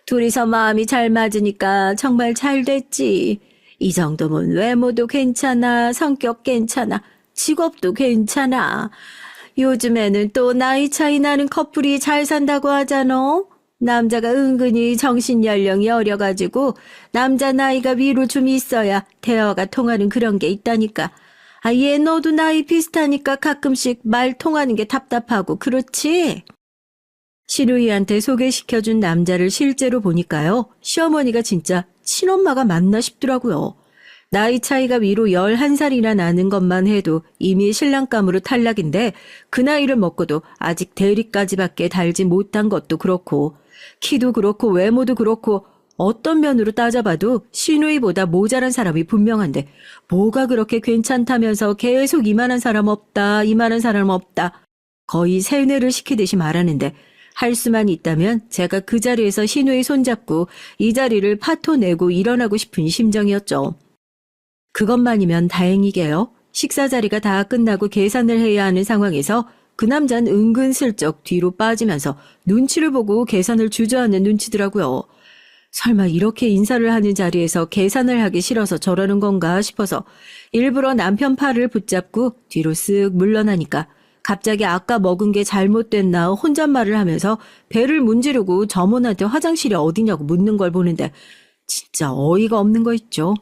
Speaker 1: 둘이서 마음이 잘 맞으니까 정말 잘 됐지. 이 정도면 외모도 괜찮아, 성격 괜찮아, 직업도 괜찮아. 요즘에는 또 나이 차이 나는 커플이 잘 산다고 하잖아. 남자가 은근히 정신연령이 어려가지고 남자 나이가 위로 좀 있어야 대화가 통하는 그런 게 있다니까. 얘 너도 나이 비슷하니까 가끔씩 말 통하는 게 답답하고 그렇지? 신우이한테 소개시켜준 남자를 실제로 보니까요. 시어머니가 진짜 친엄마가 맞나 싶더라고요. 나이 차이가 위로 11살이나 나는 것만 해도 이미 신랑감으로 탈락인데 그 나이를 먹고도 아직 대리까지밖에 달지 못한 것도 그렇고 키도 그렇고 외모도 그렇고 어떤 면으로 따져봐도 신우이보다 모자란 사람이 분명한데 뭐가 그렇게 괜찮다면서 계속 이만한 사람 없다, 이만한 사람 없다. 거의 세뇌를 시키듯이 말하는데 할 수만 있다면 제가 그 자리에서 신우이 손잡고 이 자리를 파토내고 일어나고 싶은 심정이었죠. 그것만이면 다행이게요. 식사 자리가 다 끝나고 계산을 해야 하는 상황에서 그 남자는 은근슬쩍 뒤로 빠지면서 눈치를 보고 계산을 주저하는 눈치더라고요. 설마 이렇게 인사를 하는 자리에서 계산을 하기 싫어서 저러는 건가 싶어서 일부러 남편 팔을 붙잡고 뒤로 쓱 물러나니까 갑자기 아까 먹은 게 잘못됐나 혼잣말을 하면서 배를 문지르고 점원한테 화장실이 어디냐고 묻는 걸 보는데 진짜 어이가 없는 거 있죠.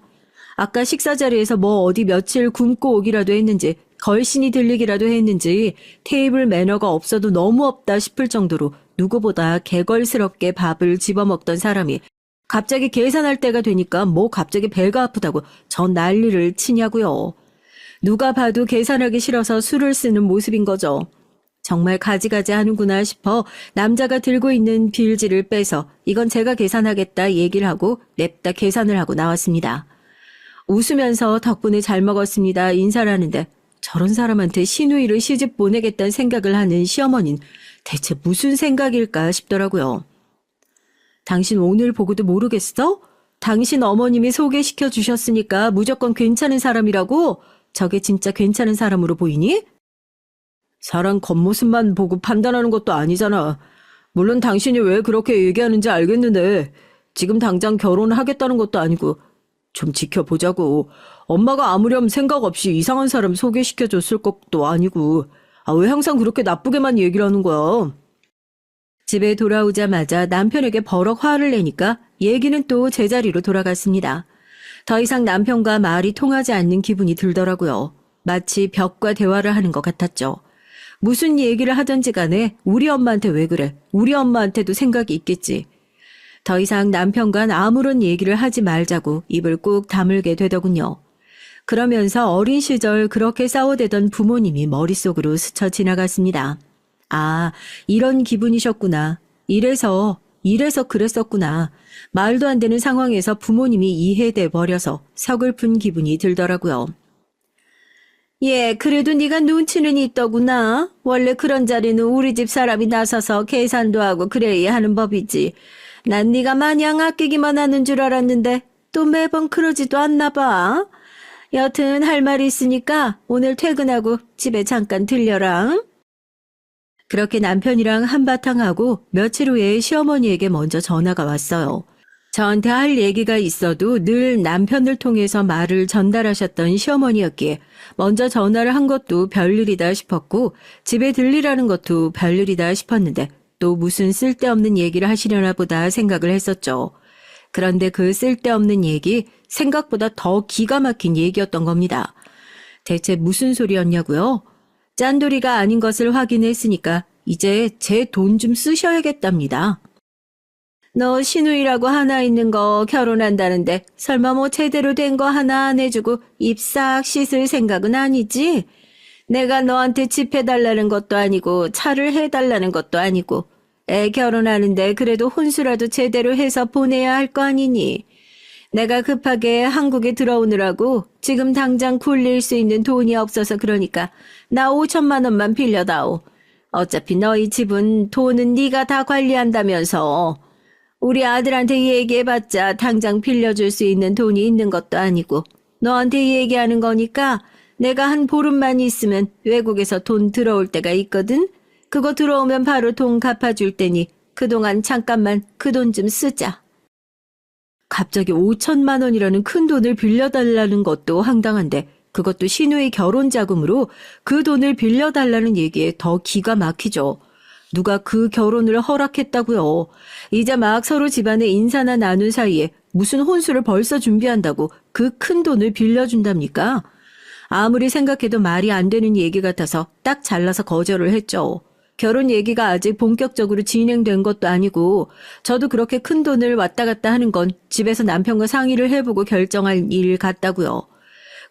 Speaker 1: 아까 식사 자리에서 뭐 어디 며칠 굶고 오기라도 했는지 걸신이 들리기라도 했는지 테이블 매너가 없어도 너무 없다 싶을 정도로 누구보다 개걸스럽게 밥을 집어먹던 사람이 갑자기 계산할 때가 되니까 뭐 갑자기 배가 아프다고 저 난리를 치냐고요. 누가 봐도 계산하기 싫어서 술을 쓰는 모습인 거죠. 정말 가지가지 하는구나 싶어 남자가 들고 있는 빌지를 빼서 이건 제가 계산하겠다 얘기를 하고 냅다 계산을 하고 나왔습니다. 웃으면서 덕분에 잘 먹었습니다 인사를 하는데 저런 사람한테 시누이를 시집 보내겠다는 생각을 하는 시어머니는 대체 무슨 생각일까 싶더라고요. 당신 오늘 보고도 모르겠어? 당신 어머님이 소개시켜 주셨으니까 무조건 괜찮은 사람이라고? 저게 진짜 괜찮은 사람으로 보이니? 사람 겉모습만 보고 판단하는 것도 아니잖아. 물론 당신이 왜 그렇게 얘기하는지 알겠는데 지금 당장 결혼하겠다는 것도 아니고 좀 지켜보자고. 엄마가 아무렴 생각 없이 이상한 사람 소개시켜줬을 것도 아니고 왜 항상 그렇게 나쁘게만 얘기를 하는 거야. 집에 돌아오자마자 남편에게 버럭 화를 내니까 얘기는 또 제자리로 돌아갔습니다. 더 이상 남편과 말이 통하지 않는 기분이 들더라고요. 마치 벽과 대화를 하는 것 같았죠. 무슨 얘기를 하든지 간에 우리 엄마한테 왜 그래? 우리 엄마한테도 생각이 있겠지. 더 이상 남편과 아무런 얘기를 하지 말자고 입을 꾹 다물게 되더군요. 그러면서 어린 시절 그렇게 싸워대던 부모님이 머릿속으로 스쳐 지나갔습니다. 아, 이런 기분이셨구나. 이래서 그랬었구나. 말도 안 되는 상황에서 부모님이 이해돼 버려서 서글픈 기분이 들더라고요. 예, 그래도 네가 눈치는 있더구나. 원래 그런 자리는 우리 집 사람이 나서서 계산도 하고 그래야 하는 법이지. 난 네가 마냥 아끼기만 하는 줄 알았는데 또 매번 그러지도 않나 봐. 여튼 할 말이 있으니까 오늘 퇴근하고 집에 잠깐 들려라. 그렇게 남편이랑 한바탕 하고 며칠 후에 시어머니에게 먼저 전화가 왔어요. 저한테 할 얘기가 있어도 늘 남편을 통해서 말을 전달하셨던 시어머니였기에 먼저 전화를 한 것도 별일이다 싶었고 집에 들리라는 것도 별일이다 싶었는데 또 무슨 쓸데없는 얘기를 하시려나 보다 생각을 했었죠. 그런데 그 쓸데없는 얘기 생각보다 더 기가 막힌 얘기였던 겁니다. 대체 무슨 소리였냐고요? 짠돌이가 아닌 것을 확인했으니까 이제 제 돈 좀 쓰셔야겠답니다. 너 시누이라고 하나 있는 거 결혼한다는데 설마 뭐 제대로 된 거 하나 안 해주고 입 싹 씻을 생각은 아니지? 내가 너한테 집 해달라는 것도 아니고 차를 해달라는 것도 아니고 애 결혼하는데 그래도 혼수라도 제대로 해서 보내야 할 거 아니니? 내가 급하게 한국에 들어오느라고 지금 당장 굴릴 수 있는 돈이 없어서 그러니까 나 5천만 원만 빌려다오. 어차피 너희 집은 돈은 네가 다 관리한다면서. 우리 아들한테 얘기해봤자 당장 빌려줄 수 있는 돈이 있는 것도 아니고 너한테 얘기하는 거니까 내가 한 보름만 있으면 외국에서 돈 들어올 때가 있거든. 그거 들어오면 바로 돈 갚아줄 테니 그동안 잠깐만 그 돈 좀 쓰자. 갑자기 5천만 원이라는 큰 돈을 빌려달라는 것도 황당한데 그것도 시누이 결혼 자금으로 그 돈을 빌려달라는 얘기에 더 기가 막히죠. 누가 그 결혼을 허락했다고요. 이제 막 서로 집안의 인사나 나눈 사이에 무슨 혼수를 벌써 준비한다고 그 큰 돈을 빌려준답니까? 아무리 생각해도 말이 안 되는 얘기 같아서 딱 잘라서 거절을 했죠. 결혼 얘기가 아직 본격적으로 진행된 것도 아니고 저도 그렇게 큰 돈을 왔다 갔다 하는 건 집에서 남편과 상의를 해보고 결정할 일 같다고요.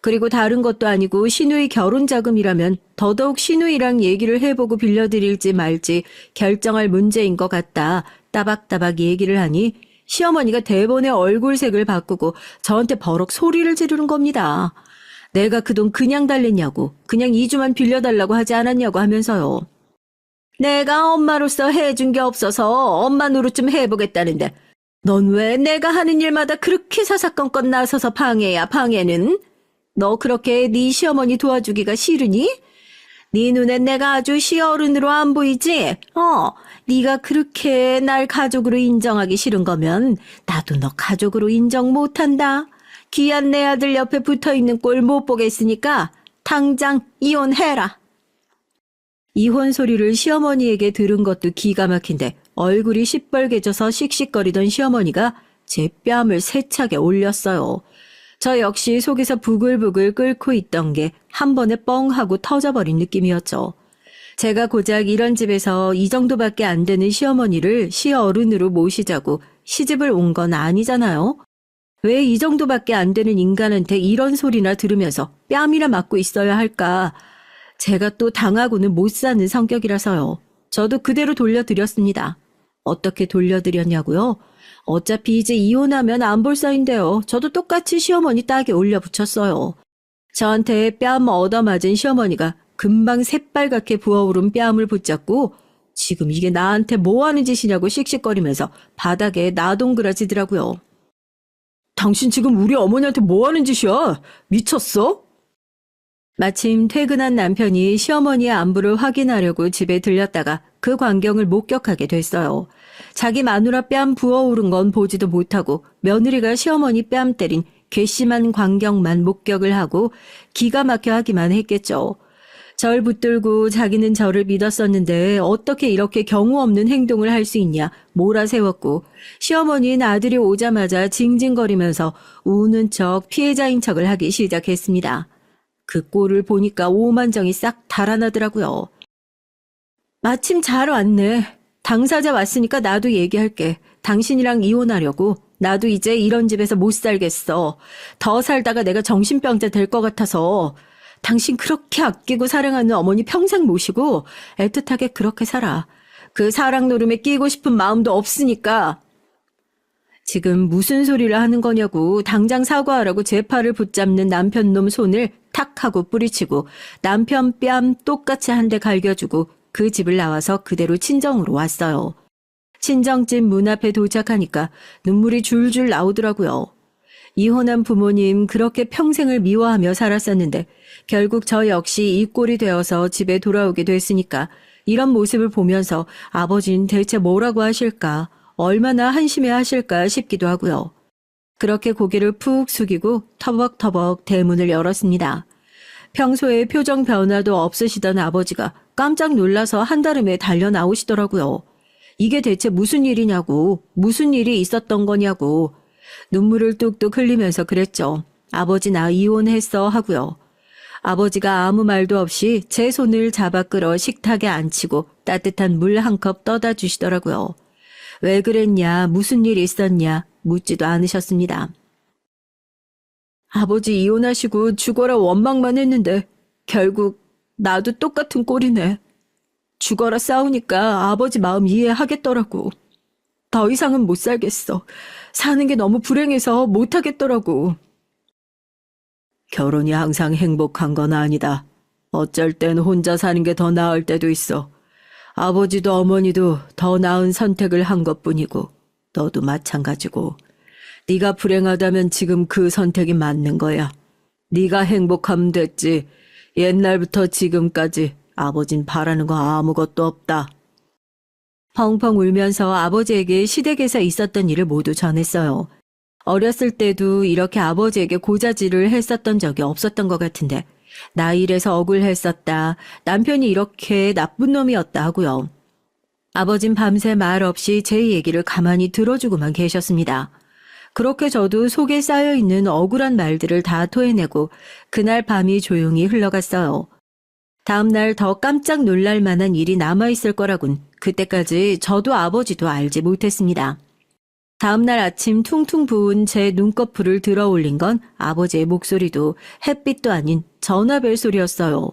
Speaker 1: 그리고 다른 것도 아니고 시누이 결혼 자금이라면 더더욱 시누이랑 얘기를 해보고 빌려드릴지 말지 결정할 문제인 것 같다. 따박따박 얘기를 하니 시어머니가 대번에 얼굴색을 바꾸고 저한테 버럭 소리를 지르는 겁니다. 내가 그 돈 그냥 달랬냐고, 그냥 2주만 빌려달라고 하지 않았냐고 하면서요. 내가 엄마로서 해준 게 없어서 엄마 노릇 좀 해보겠다는데 넌 왜 내가 하는 일마다 그렇게 사사건건 나서서 방해야 방해는? 너 그렇게 네 시어머니 도와주기가 싫으니? 네 눈엔 내가 아주 시어른으로 안 보이지? 네가 그렇게 날 가족으로 인정하기 싫은 거면 나도 너 가족으로 인정 못한다. 귀한 내 아들 옆에 붙어있는 꼴 못 보겠으니까 당장 이혼해라. 이혼 소리를 시어머니에게 들은 것도 기가 막힌데 얼굴이 시뻘개져서 씩씩거리던 시어머니가 제 뺨을 세차게 올렸어요. 저 역시 속에서 부글부글 끓고 있던 게 한 번에 뻥 하고 터져버린 느낌이었죠. 제가 고작 이런 집에서 이 정도밖에 안 되는 시어머니를 시어른으로 모시자고 시집을 온 건 아니잖아요. 왜 이 정도밖에 안 되는 인간한테 이런 소리나 들으면서 뺨이나 맞고 있어야 할까? 제가 또 당하고는 못 사는 성격이라서요. 저도 그대로 돌려드렸습니다. 어떻게 돌려드렸냐고요? 어차피 이제 이혼하면 안 볼 사이인데요. 저도 똑같이 시어머니 딱에 올려붙였어요. 저한테 뺨 얻어맞은 시어머니가 금방 새빨갛게 부어오른 뺨을 붙잡고 지금 이게 나한테 뭐 하는 짓이냐고 씩씩거리면서 바닥에 나동그라지더라고요. 당신 지금 우리 어머니한테 뭐 하는 짓이야? 미쳤어? 마침 퇴근한 남편이 시어머니의 안부를 확인하려고 집에 들렸다가 그 광경을 목격하게 됐어요. 자기 마누라 뺨 부어오른 건 보지도 못하고 며느리가 시어머니 뺨 때린 괘씸한 광경만 목격을 하고 기가 막혀 하기만 했겠죠. 절 붙들고 자기는 저를 믿었었는데 어떻게 이렇게 경우 없는 행동을 할 수 있냐 몰아세웠고 시어머니는 아들이 오자마자 징징거리면서 우는 척 피해자인 척을 하기 시작했습니다. 그 꼴을 보니까 오만정이 싹 달아나더라고요. 마침 잘 왔네. 당사자 왔으니까 나도 얘기할게. 당신이랑 이혼하려고. 나도 이제 이런 집에서 못 살겠어. 더 살다가 내가 정신병자 될 것 같아서. 당신 그렇게 아끼고 사랑하는 어머니 평생 모시고 애틋하게 그렇게 살아. 그 사랑 노름에 끼고 싶은 마음도 없으니까. 지금 무슨 소리를 하는 거냐고 당장 사과하라고 제 팔을 붙잡는 남편 놈 손을 탁 하고 뿌리치고 남편 뺨 똑같이 한 대 갈겨주고 그 집을 나와서 그대로 친정으로 왔어요. 친정집 문 앞에 도착하니까 눈물이 줄줄 나오더라고요. 이혼한 부모님 그렇게 평생을 미워하며 살았었는데 결국 저 역시 이 꼴이 되어서 집에 돌아오게 됐으니까 이런 모습을 보면서 아버지는 대체 뭐라고 하실까, 얼마나 한심해 하실까 싶기도 하고요. 그렇게 고개를 푹 숙이고 터벅터벅 대문을 열었습니다. 평소에 표정 변화도 없으시던 아버지가 깜짝 놀라서 한달음에 달려 나오시더라고요. 이게 대체 무슨 일이냐고, 무슨 일이 있었던 거냐고. 눈물을 뚝뚝 흘리면서 그랬죠. 아버지 나 이혼했어 하고요. 아버지가 아무 말도 없이 제 손을 잡아 끌어 식탁에 앉히고 따뜻한 물 한 컵 떠다 주시더라고요. 왜 그랬냐, 무슨 일 있었냐 묻지도 않으셨습니다. 아버지 이혼하시고 죽어라 원망만 했는데 결국 나도 똑같은 꼴이네. 죽어라 싸우니까 아버지 마음 이해하겠더라고. 더 이상은 못 살겠어. 사는 게 너무 불행해서 못 하겠더라고. 결혼이 항상 행복한 건 아니다. 어쩔 땐 혼자 사는 게 더 나을 때도 있어. 아버지도 어머니도 더 나은 선택을 한 것뿐이고 너도 마찬가지고. 네가 불행하다면 지금 그 선택이 맞는 거야. 네가 행복하면 됐지. 옛날부터 지금까지 아버진 바라는 거 아무것도 없다. 펑펑 울면서 아버지에게 시댁에서 있었던 일을 모두 전했어요. 어렸을 때도 이렇게 아버지에게 고자질을 했었던 적이 없었던 것 같은데 나 이래서 억울했었다. 남편이 이렇게 나쁜 놈이었다 하고요. 아버진 밤새 말 없이 제 얘기를 가만히 들어주고만 계셨습니다. 그렇게 저도 속에 쌓여있는 억울한 말들을 다 토해내고 그날 밤이 조용히 흘러갔어요. 다음날 더 깜짝 놀랄 만한 일이 남아있을 거라곤 그때까지 저도 아버지도 알지 못했습니다. 다음날 아침 퉁퉁 부은 제 눈꺼풀을 들어 올린 건 아버지의 목소리도 햇빛도 아닌 전화벨 소리였어요.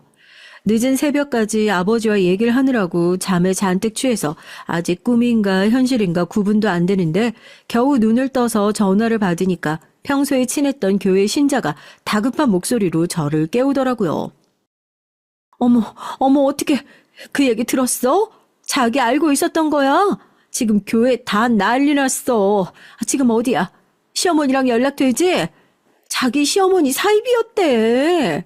Speaker 1: 늦은 새벽까지 아버지와 얘기를 하느라고 잠에 잔뜩 취해서 아직 꿈인가 현실인가 구분도 안 되는데 겨우 눈을 떠서 전화를 받으니까 평소에 친했던 교회 신자가 다급한 목소리로 저를 깨우더라고요. 어머, 어떻게 그 얘기 들었어? 자기 알고 있었던 거야? 지금 교회 다 난리 났어. 지금 어디야? 시어머니랑 연락되지? 자기 시어머니 사이비였대.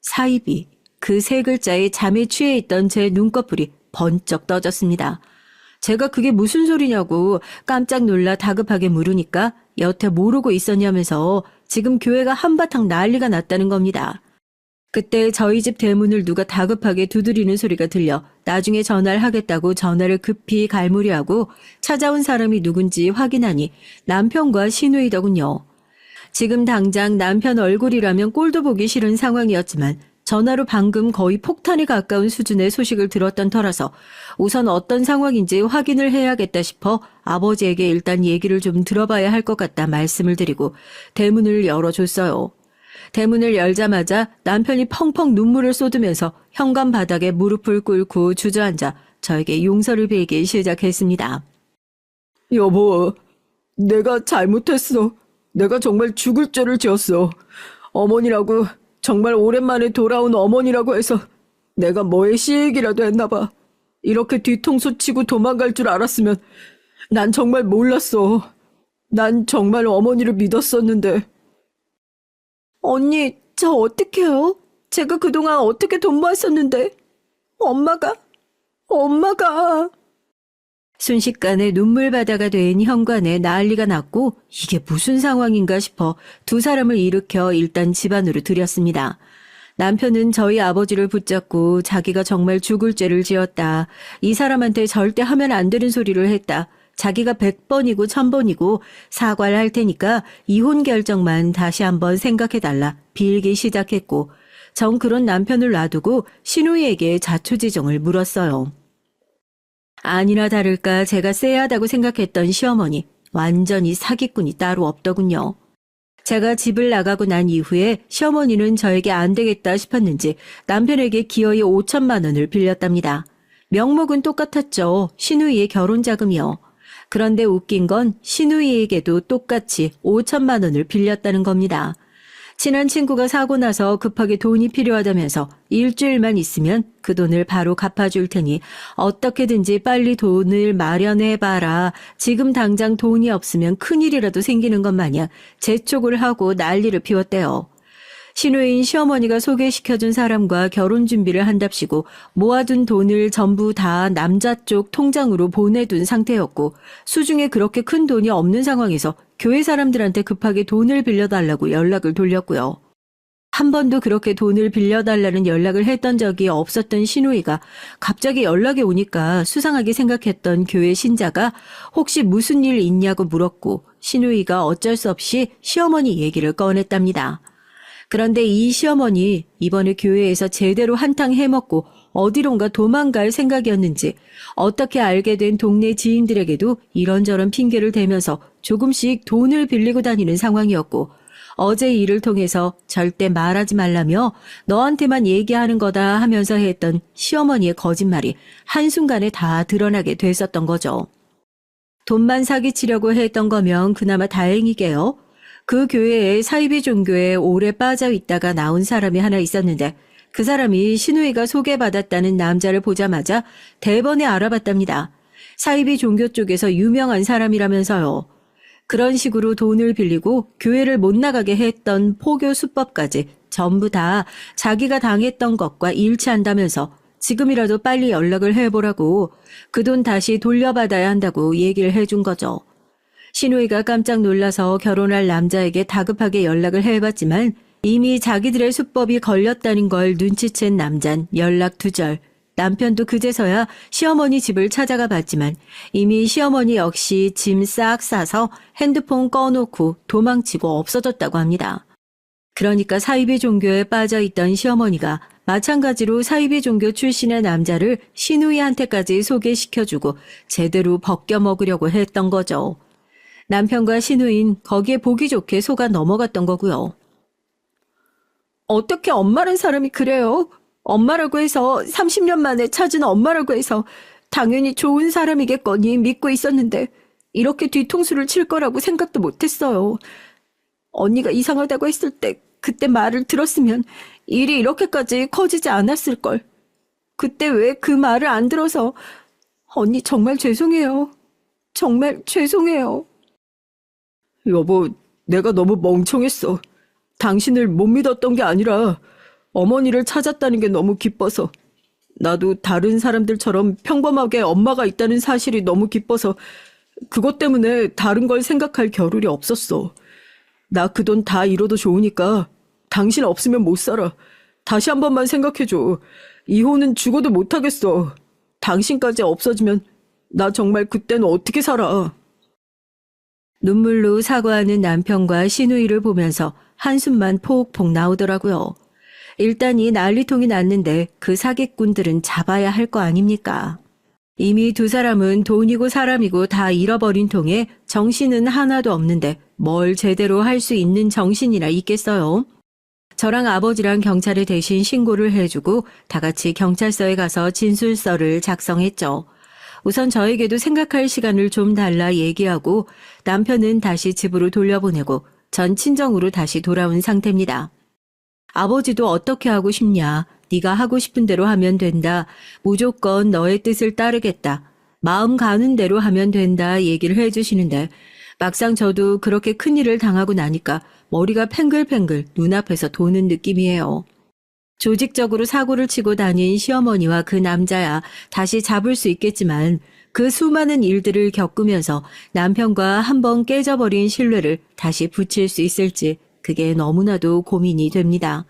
Speaker 1: 사이비. 그 세 글자에 잠에 취해 있던 제 눈꺼풀이 번쩍 떠졌습니다. 제가 그게 무슨 소리냐고 깜짝 놀라 다급하게 물으니까 여태 모르고 있었냐면서 지금 교회가 한바탕 난리가 났다는 겁니다. 그때 저희 집 대문을 누가 다급하게 두드리는 소리가 들려 나중에 전화를 하겠다고 전화를 급히 갈무리하고 찾아온 사람이 누군지 확인하니 남편과 시누이더군요. 지금 당장 남편 얼굴이라면 꼴도 보기 싫은 상황이었지만 전화로 방금 거의 폭탄에 가까운 수준의 소식을 들었던 터라서 우선 어떤 상황인지 확인을 해야겠다 싶어 아버지에게 일단 얘기를 좀 들어봐야 할 것 같다 말씀을 드리고 대문을 열어줬어요. 대문을 열자마자 남편이 펑펑 눈물을 쏟으면서 현관 바닥에 무릎을 꿇고 주저앉아 저에게 용서를 빌기 시작했습니다.
Speaker 2: 여보, 내가 잘못했어. 내가 정말 죽을 죄를 지었어. 어머니라고, 정말 오랜만에 돌아온 어머니라고 해서 내가 뭐에 시익이라도 했나 봐. 이렇게 뒤통수 치고 도망갈 줄 알았으면 난 정말 몰랐어. 난 정말 어머니를 믿었었는데.
Speaker 1: 언니, 저 어떡해요? 제가 그동안 어떻게 돈 모았었는데. 엄마가. 순식간에 눈물바다가 된 현관에 난리가 났고 이게 무슨 상황인가 싶어 두 사람을 일으켜 일단 집 안으로 들였습니다. 남편은 저희 아버지를 붙잡고 자기가 정말 죽을 죄를 지었다. 이 사람한테 절대 하면 안 되는 소리를 했다. 자기가 100번이고 1000번이고 사과를 할 테니까 이혼 결정만 다시 한번 생각해달라 빌기 시작했고 전 그런 남편을 놔두고 신우이에게 자초지종을 물었어요. 아니나 다를까 제가 쎄하다고 생각했던 시어머니 완전히 사기꾼이 따로 없더군요. 제가 집을 나가고 난 이후에 시어머니는 저에게 안 되겠다 싶었는지 남편에게 기어이 5천만 원을 빌렸답니다. 명목은 똑같았죠. 신우이의 결혼자금이요. 그런데 웃긴 건 신우이에게도 똑같이 5천만 원을 빌렸다는 겁니다. 친한 친구가 사고 나서 급하게 돈이 필요하다면서 일주일만 있으면 그 돈을 바로 갚아줄 테니 어떻게든지 빨리 돈을 마련해봐라. 지금 당장 돈이 없으면 큰일이라도 생기는 것 마냥 재촉을 하고 난리를 피웠대요. 신우인 시어머니가 소개시켜준 사람과 결혼 준비를 한답시고 모아둔 돈을 전부 다 남자 쪽 통장으로 보내둔 상태였고 수중에 그렇게 큰 돈이 없는 상황에서 교회 사람들한테 급하게 돈을 빌려달라고 연락을 돌렸고요. 한 번도 그렇게 돈을 빌려달라는 연락을 했던 적이 없었던 신우이가 갑자기 연락이 오니까 수상하게 생각했던 교회 신자가 혹시 무슨 일 있냐고 물었고 신우이가 어쩔 수 없이 시어머니 얘기를 꺼냈답니다. 그런데 이 시어머니 이번에 교회에서 제대로 한탕 해먹고 어디론가 도망갈 생각이었는지 어떻게 알게 된 동네 지인들에게도 이런저런 핑계를 대면서 조금씩 돈을 빌리고 다니는 상황이었고 어제 일을 통해서 절대 말하지 말라며 너한테만 얘기하는 거다 하면서 했던 시어머니의 거짓말이 한순간에 다 드러나게 됐었던 거죠. 돈만 사기치려고 했던 거면 그나마 다행이게요. 그 교회에 사이비 종교에 오래 빠져 있다가 나온 사람이 하나 있었는데 그 사람이 신우이가 소개받았다는 남자를 보자마자 대번에 알아봤답니다. 사이비 종교 쪽에서 유명한 사람이라면서요. 그런 식으로 돈을 빌리고 교회를 못 나가게 했던 포교 수법까지 전부 다 자기가 당했던 것과 일치한다면서 지금이라도 빨리 연락을 해보라고 그 돈 다시 돌려받아야 한다고 얘기를 해준 거죠. 신우이가 깜짝 놀라서 결혼할 남자에게 다급하게 연락을 해봤지만 이미 자기들의 수법이 걸렸다는 걸 눈치챈 남잔 연락 두절. 남편도 그제서야 시어머니 집을 찾아가 봤지만 이미 시어머니 역시 짐 싹 싸서 핸드폰 꺼놓고 도망치고 없어졌다고 합니다. 그러니까 사이비 종교에 빠져있던 시어머니가 마찬가지로 사이비 종교 출신의 남자를 신우이한테까지 소개시켜주고 제대로 벗겨먹으려고 했던 거죠. 남편과 신우인 거기에 보기 좋게 속아 넘어갔던 거고요. 어떻게 엄마란 사람이 그래요? 엄마라고 해서 30년 만에 찾은 엄마라고 해서 당연히 좋은 사람이겠거니 믿고 있었는데 이렇게 뒤통수를 칠 거라고 생각도 못했어요. 언니가 이상하다고 했을 때 그때 말을 들었으면 일이 이렇게까지 커지지 않았을걸. 그때 왜 그 말을 안 들어서 언니 정말 죄송해요. 정말 죄송해요.
Speaker 2: 여보, 내가 너무 멍청했어. 당신을 못 믿었던 게 아니라 어머니를 찾았다는 게 너무 기뻐서. 나도 다른 사람들처럼 평범하게 엄마가 있다는 사실이 너무 기뻐서 그것 때문에 다른 걸 생각할 겨를이 없었어. 나 그 돈 다 잃어도 좋으니까 당신 없으면 못 살아. 다시 한 번만 생각해줘. 이혼은 죽어도 못하겠어. 당신까지 없어지면 나 정말 그때는 어떻게 살아.
Speaker 1: 눈물로 사과하는 남편과 신우이를 보면서 한숨만 폭폭 나오더라고요. 일단 이 난리통이 났는데 그 사기꾼들은 잡아야 할 거 아닙니까? 이미 두 사람은 돈이고 사람이고 다 잃어버린 통에 정신은 하나도 없는데 뭘 제대로 할 수 있는 정신이나 있겠어요? 저랑 아버지랑 경찰에 대신 신고를 해주고 다 같이 경찰서에 가서 진술서를 작성했죠. 우선 저에게도 생각할 시간을 좀 달라 얘기하고 남편은 다시 집으로 돌려보내고 전 친정으로 다시 돌아온 상태입니다. 아버지도 어떻게 하고 싶냐? 네가 하고 싶은 대로 하면 된다. 무조건 너의 뜻을 따르겠다. 마음 가는 대로 하면 된다 얘기를 해주시는데 막상 저도 그렇게 큰일을 당하고 나니까 머리가 팽글팽글 눈앞에서 도는 느낌이에요. 조직적으로 사고를 치고 다닌 시어머니와 그 남자야 다시 잡을 수 있겠지만 그 수많은 일들을 겪으면서 남편과 한번 깨져버린 신뢰를 다시 붙일 수 있을지 그게 너무나도 고민이 됩니다.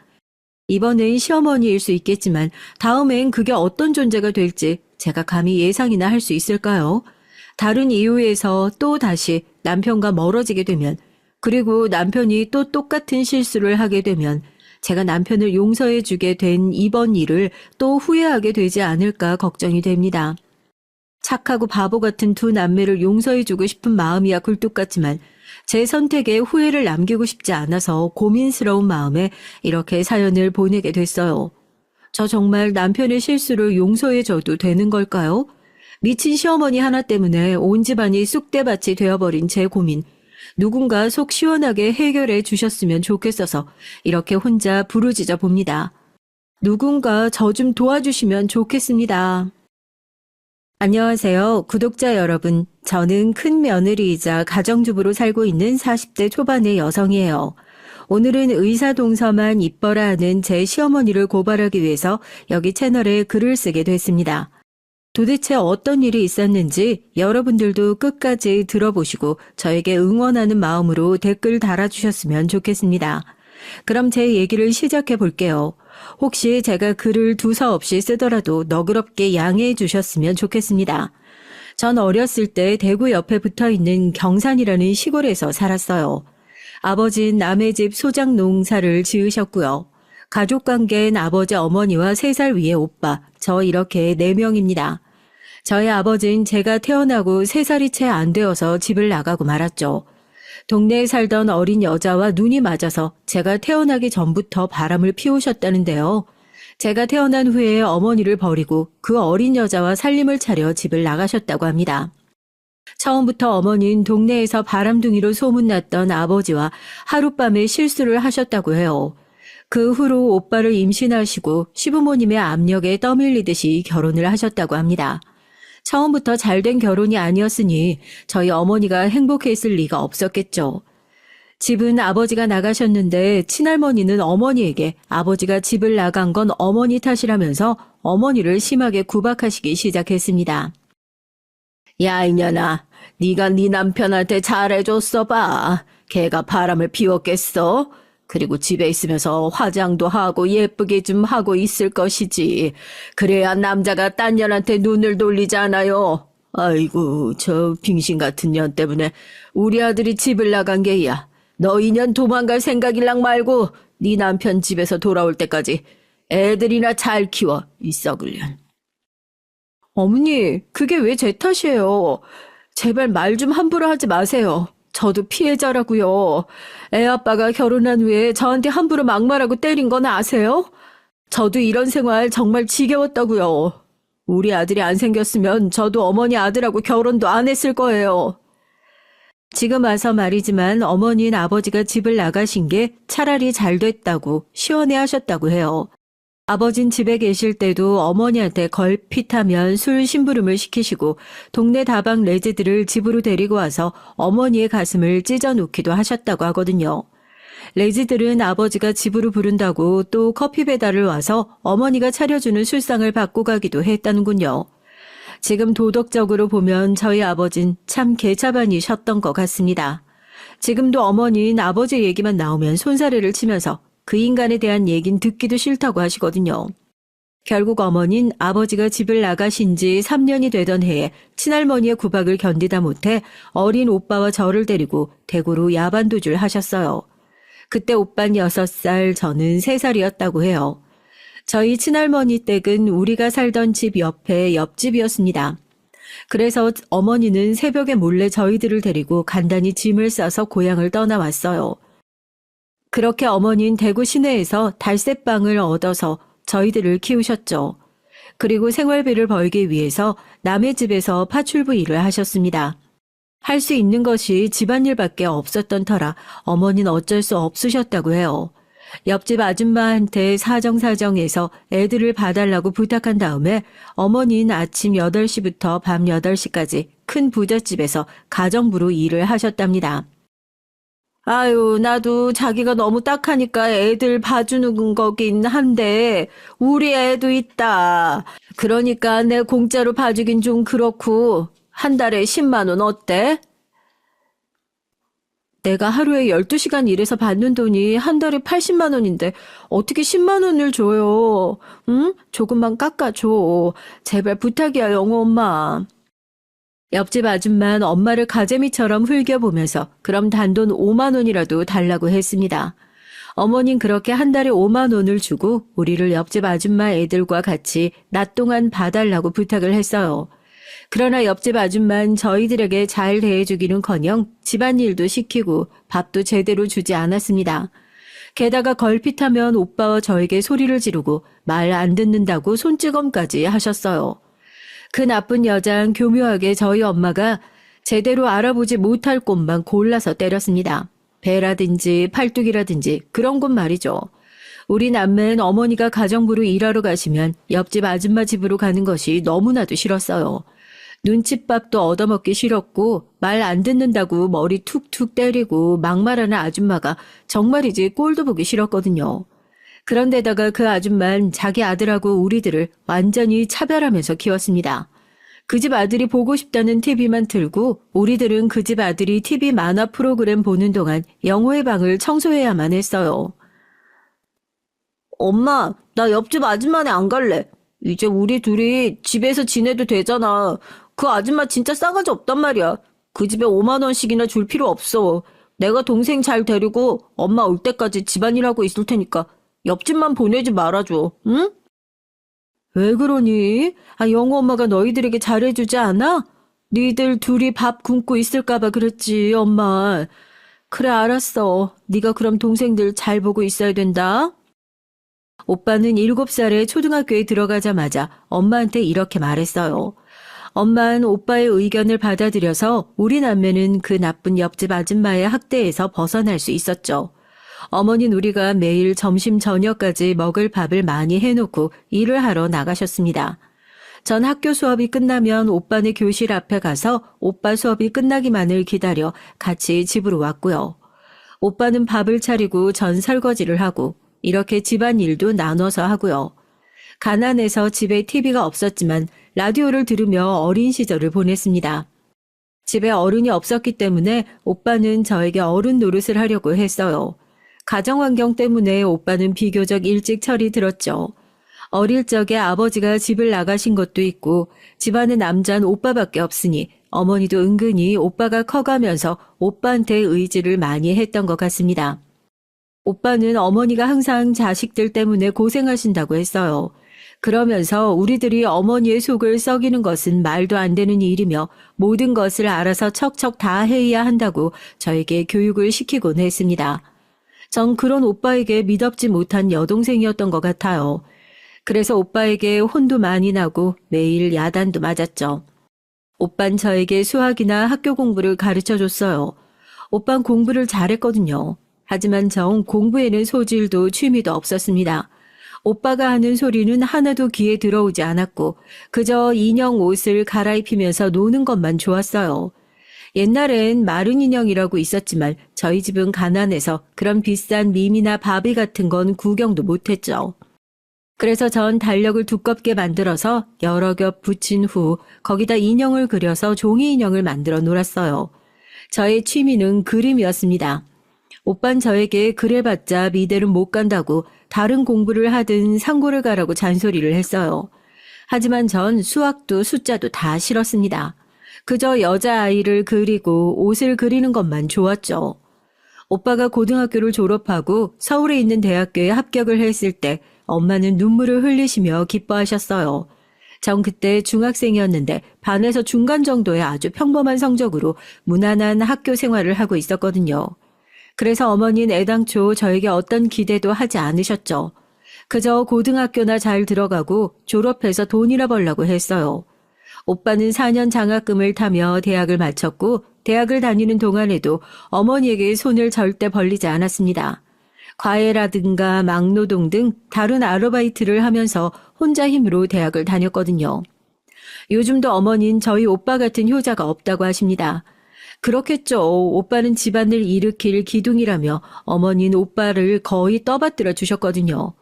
Speaker 1: 이번엔 시어머니일 수 있겠지만 다음엔 그게 어떤 존재가 될지 제가 감히 예상이나 할 수 있을까요? 다른 이유에서 또 다시 남편과 멀어지게 되면 그리고 남편이 또 똑같은 실수를 하게 되면 제가 남편을 용서해 주게 된 이번 일을 또 후회하게 되지 않을까 걱정이 됩니다. 착하고 바보 같은 두 남매를 용서해 주고 싶은 마음이야 굴뚝 같지만 제 선택에 후회를 남기고 싶지 않아서 고민스러운 마음에 이렇게 사연을 보내게 됐어요. 저 정말 남편의 실수를 용서해 줘도 되는 걸까요? 미친 시어머니 하나 때문에 온 집안이 쑥대밭이 되어버린 제 고민. 누군가 속 시원하게 해결해 주셨으면 좋겠어서 이렇게 혼자 부르짖어 봅니다. 누군가 저 좀 도와주시면 좋겠습니다. 안녕하세요. 구독자 여러분. 저는 큰 며느리이자 가정주부로 살고 있는 40대 초반의 여성이에요. 오늘은 의사동서만 이뻐라 하는 제 시어머니를 고발하기 위해서 여기 채널에 글을 쓰게 됐습니다. 도대체 어떤 일이 있었는지 여러분들도 끝까지 들어보시고 저에게 응원하는 마음으로 댓글 달아주셨으면 좋겠습니다. 그럼 제 얘기를 시작해 볼게요. 혹시 제가 글을 두서없이 쓰더라도 너그럽게 양해해 주셨으면 좋겠습니다. 전 어렸을 때 대구 옆에 붙어있는 경산이라는 시골에서 살았어요. 아버지는 남의 집 소작 농사를 지으셨고요. 가족관계는 아버지 어머니와 3살 위의 오빠, 저 이렇게 4명입니다. 저희 아버지는 제가 태어나고 3살이 채 안 되어서 집을 나가고 말았죠. 동네에 살던 어린 여자와 눈이 맞아서 제가 태어나기 전부터 바람을 피우셨다는데요. 제가 태어난 후에 어머니를 버리고 그 어린 여자와 살림을 차려 집을 나가셨다고 합니다. 처음부터 어머니는 동네에서 바람둥이로 소문났던 아버지와 하룻밤에 실수를 하셨다고 해요. 그 후로 오빠를 임신하시고 시부모님의 압력에 떠밀리듯이 결혼을 하셨다고 합니다. 처음부터 잘된 결혼이 아니었으니 저희 어머니가 행복했을 리가 없었겠죠. 집은 아버지가 나가셨는데 친할머니는 어머니에게 아버지가 집을 나간 건 어머니 탓이라면서 어머니를 심하게 구박하시기 시작했습니다. 야 이년아, 네가 네 남편한테 잘해줬어 봐. 걔가 바람을 피웠겠어? 그리고 집에 있으면서 화장도 하고 예쁘게 좀 하고 있을 것이지. 그래야 남자가 딴 년한테 눈을 돌리잖아요. 아이고 저 빙신 같은 년 때문에 우리 아들이 집을 나간 게야. 너 이년 도망갈 생각일랑 말고 네 남편 집에서 돌아올 때까지 애들이나 잘 키워 이 썩을 년. 어머니 그게 왜 제 탓이에요. 제발 말 좀 함부로 하지 마세요. 저도 피해자라고요. 애 아빠가 결혼한 후에 저한테 함부로 막말하고 때린 건 아세요? 저도 이런 생활 정말 지겨웠다고요. 우리 아들이 안 생겼으면 저도 어머니 아들하고 결혼도 안 했을 거예요. 지금 와서 말이지만 어머니는 아버지가 집을 나가신 게 차라리 잘 됐다고 시원해 하셨다고 해요. 아버진 집에 계실 때도 어머니한테 걸핏하면 술 심부름을 시키시고 동네 다방 레지들을 집으로 데리고 와서 어머니의 가슴을 찢어놓기도 하셨다고 하거든요. 레지들은 아버지가 집으로 부른다고 또 커피 배달을 와서 어머니가 차려주는 술상을 받고 가기도 했다는군요. 지금 도덕적으로 보면 저희 아버진 참 개차반이셨던 것 같습니다. 지금도 어머니는 아버지 얘기만 나오면 손사래를 치면서 그 인간에 대한 얘긴 듣기도 싫다고 하시거든요. 결국 어머니는 아버지가 집을 나가신 지 3년이 되던 해에 친할머니의 구박을 견디다 못해 어린 오빠와 저를 데리고 대구로 야반도주를 하셨어요. 그때 오빤 6살, 저는 3살이었다고 해요. 저희 친할머니 댁은 우리가 살던 집 옆에 옆집이었습니다. 그래서 어머니는 새벽에 몰래 저희들을 데리고 간단히 짐을 싸서 고향을 떠나왔어요. 그렇게 어머니는 대구 시내에서 달새빵을 얻어서 저희들을 키우셨죠. 그리고 생활비를 벌기 위해서 남의 집에서 파출부 일을 하셨습니다. 할 수 있는 것이 집안일밖에 없었던 터라 어머니는 어쩔 수 없으셨다고 해요. 옆집 아줌마한테 사정사정해서 애들을 봐달라고 부탁한 다음에 어머니는 아침 8시부터 밤 8시까지 큰 부잣집에서 가정부로 일을 하셨답니다. 아유, 나도 자기가 너무 딱하니까 애들 봐주는 거긴 한데 우리 애도 있다. 그러니까 내 공짜로 봐주긴 좀 그렇고 한 달에 10만 원 어때? 내가 하루에 12시간 일해서 받는 돈이 한 달에 80만 원인데 어떻게 10만 원을 줘요? 응? 조금만 깎아줘. 제발 부탁이야, 영호 엄마. 옆집 아줌마는 엄마를 가재미처럼 흘겨보면서 그럼 단돈 5만 원이라도 달라고 했습니다. 어머닌 그렇게 한 달에 5만 원을 주고 우리를 옆집 아줌마 애들과 같이 낮 동안 봐달라고 부탁을 했어요. 그러나 옆집 아줌마는 저희들에게 잘 대해주기는커녕 집안일도 시키고 밥도 제대로 주지 않았습니다. 게다가 걸핏하면 오빠와 저에게 소리를 지르고 말 안 듣는다고 손찌검까지 하셨어요. 그 나쁜 여자는 교묘하게 저희 엄마가 제대로 알아보지 못할 곳만 골라서 때렸습니다. 배라든지 팔뚝이라든지 그런 곳 말이죠. 우리 남매는 어머니가 가정부로 일하러 가시면 옆집 아줌마 집으로 가는 것이 너무나도 싫었어요. 눈칫밥도 얻어먹기 싫었고 말 안 듣는다고 머리 툭툭 때리고 막말하는 아줌마가 정말이지 꼴도 보기 싫었거든요. 그런데다가 그 아줌마는 자기 아들하고 우리들을 완전히 차별하면서 키웠습니다. 그 집 아들이 보고 싶다는 TV만 틀고 우리들은 그 집 아들이 TV 만화 프로그램 보는 동안 영호의 방을 청소해야만 했어요. 엄마, 나 옆집 아줌마네 안 갈래. 이제 우리 둘이 집에서 지내도 되잖아. 그 아줌마 진짜 싸가지 없단 말이야. 그 집에 5만 원씩이나 줄 필요 없어. 내가 동생 잘 데리고 엄마 올 때까지 집안일하고 있을 테니까 옆집만 보내지 말아줘, 응? 왜 그러니? 영호 엄마가 너희들에게 잘해주지 않아? 니들 둘이 밥 굶고 있을까봐 그랬지, 엄마. 그래, 알았어. 네가 그럼 동생들 잘 보고 있어야 된다. 오빠는 7살에 초등학교에 들어가자마자 엄마한테 이렇게 말했어요. 엄마는 오빠의 의견을 받아들여서 우리 남매는 그 나쁜 옆집 아줌마의 학대에서 벗어날 수 있었죠. 어머니는 우리가 매일 점심 저녁까지 먹을 밥을 많이 해놓고 일을 하러 나가셨습니다. 전 학교 수업이 끝나면 오빠네 교실 앞에 가서 오빠 수업이 끝나기만을 기다려 같이 집으로 왔고요. 오빠는 밥을 차리고 전 설거지를 하고 이렇게 집안일도 나눠서 하고요. 가난해서 집에 TV가 없었지만 라디오를 들으며 어린 시절을 보냈습니다. 집에 어른이 없었기 때문에 오빠는 저에게 어른 노릇을 하려고 했어요. 가정환경 때문에 오빠는 비교적 일찍 철이 들었죠. 어릴 적에 아버지가 집을 나가신 것도 있고 집안에 남자는 오빠밖에 없으니 어머니도 은근히 오빠가 커가면서 오빠한테 의지를 많이 했던 것 같습니다. 오빠는 어머니가 항상 자식들 때문에 고생하신다고 했어요. 그러면서 우리들이 어머니의 속을 썩이는 것은 말도 안 되는 일이며 모든 것을 알아서 척척 다 해야 한다고 저에게 교육을 시키곤 했습니다. 전 그런 오빠에게 미덥지 못한 여동생이었던 것 같아요. 그래서 오빠에게 혼도 많이 나고 매일 야단도 맞았죠. 오빤 저에게 수학이나 학교 공부를 가르쳐줬어요. 오빤 공부를 잘했거든요. 하지만 전 공부에는 소질도 취미도 없었습니다. 오빠가 하는 소리는 하나도 귀에 들어오지 않았고 그저 인형 옷을 갈아입히면서 노는 것만 좋았어요. 옛날엔 마른 인형이라고 있었지만 저희 집은 가난해서 그런 비싼 밈이나 바비 같은 건 구경도 못했죠. 그래서 전 달력을 두껍게 만들어서 여러 겹 붙인 후 거기다 인형을 그려서 종이 인형을 만들어 놀았어요. 저의 취미는 그림이었습니다. 오빤 저에게 그래봤자 미대는 못 간다고 다른 공부를 하든 상고를 가라고 잔소리를 했어요. 하지만 전 수학도 숫자도 다 싫었습니다. 그저 여자아이를 그리고 옷을 그리는 것만 좋았죠. 오빠가 고등학교를 졸업하고 서울에 있는 대학교에 합격을 했을 때 엄마는 눈물을 흘리시며 기뻐하셨어요. 전 그때 중학생이었는데 반에서 중간 정도의 아주 평범한 성적으로 무난한 학교 생활을 하고 있었거든요. 그래서 어머니는 애당초 저에게 어떤 기대도 하지 않으셨죠. 그저 고등학교나 잘 들어가고 졸업해서 돈이나 벌라고 했어요. 오빠는 4년 장학금을 타며 대학을 마쳤고 대학을 다니는 동안에도 어머니에게 손을 절대 벌리지 않았습니다. 과외라든가 막노동 등 다른 아르바이트를 하면서 혼자 힘으로 대학을 다녔거든요. 요즘도 어머니는 저희 오빠 같은 효자가 없다고 하십니다. 그렇겠죠. 오빠는 집안을 일으킬 기둥이라며 어머니는 오빠를 거의 떠받들어 주셨거든요.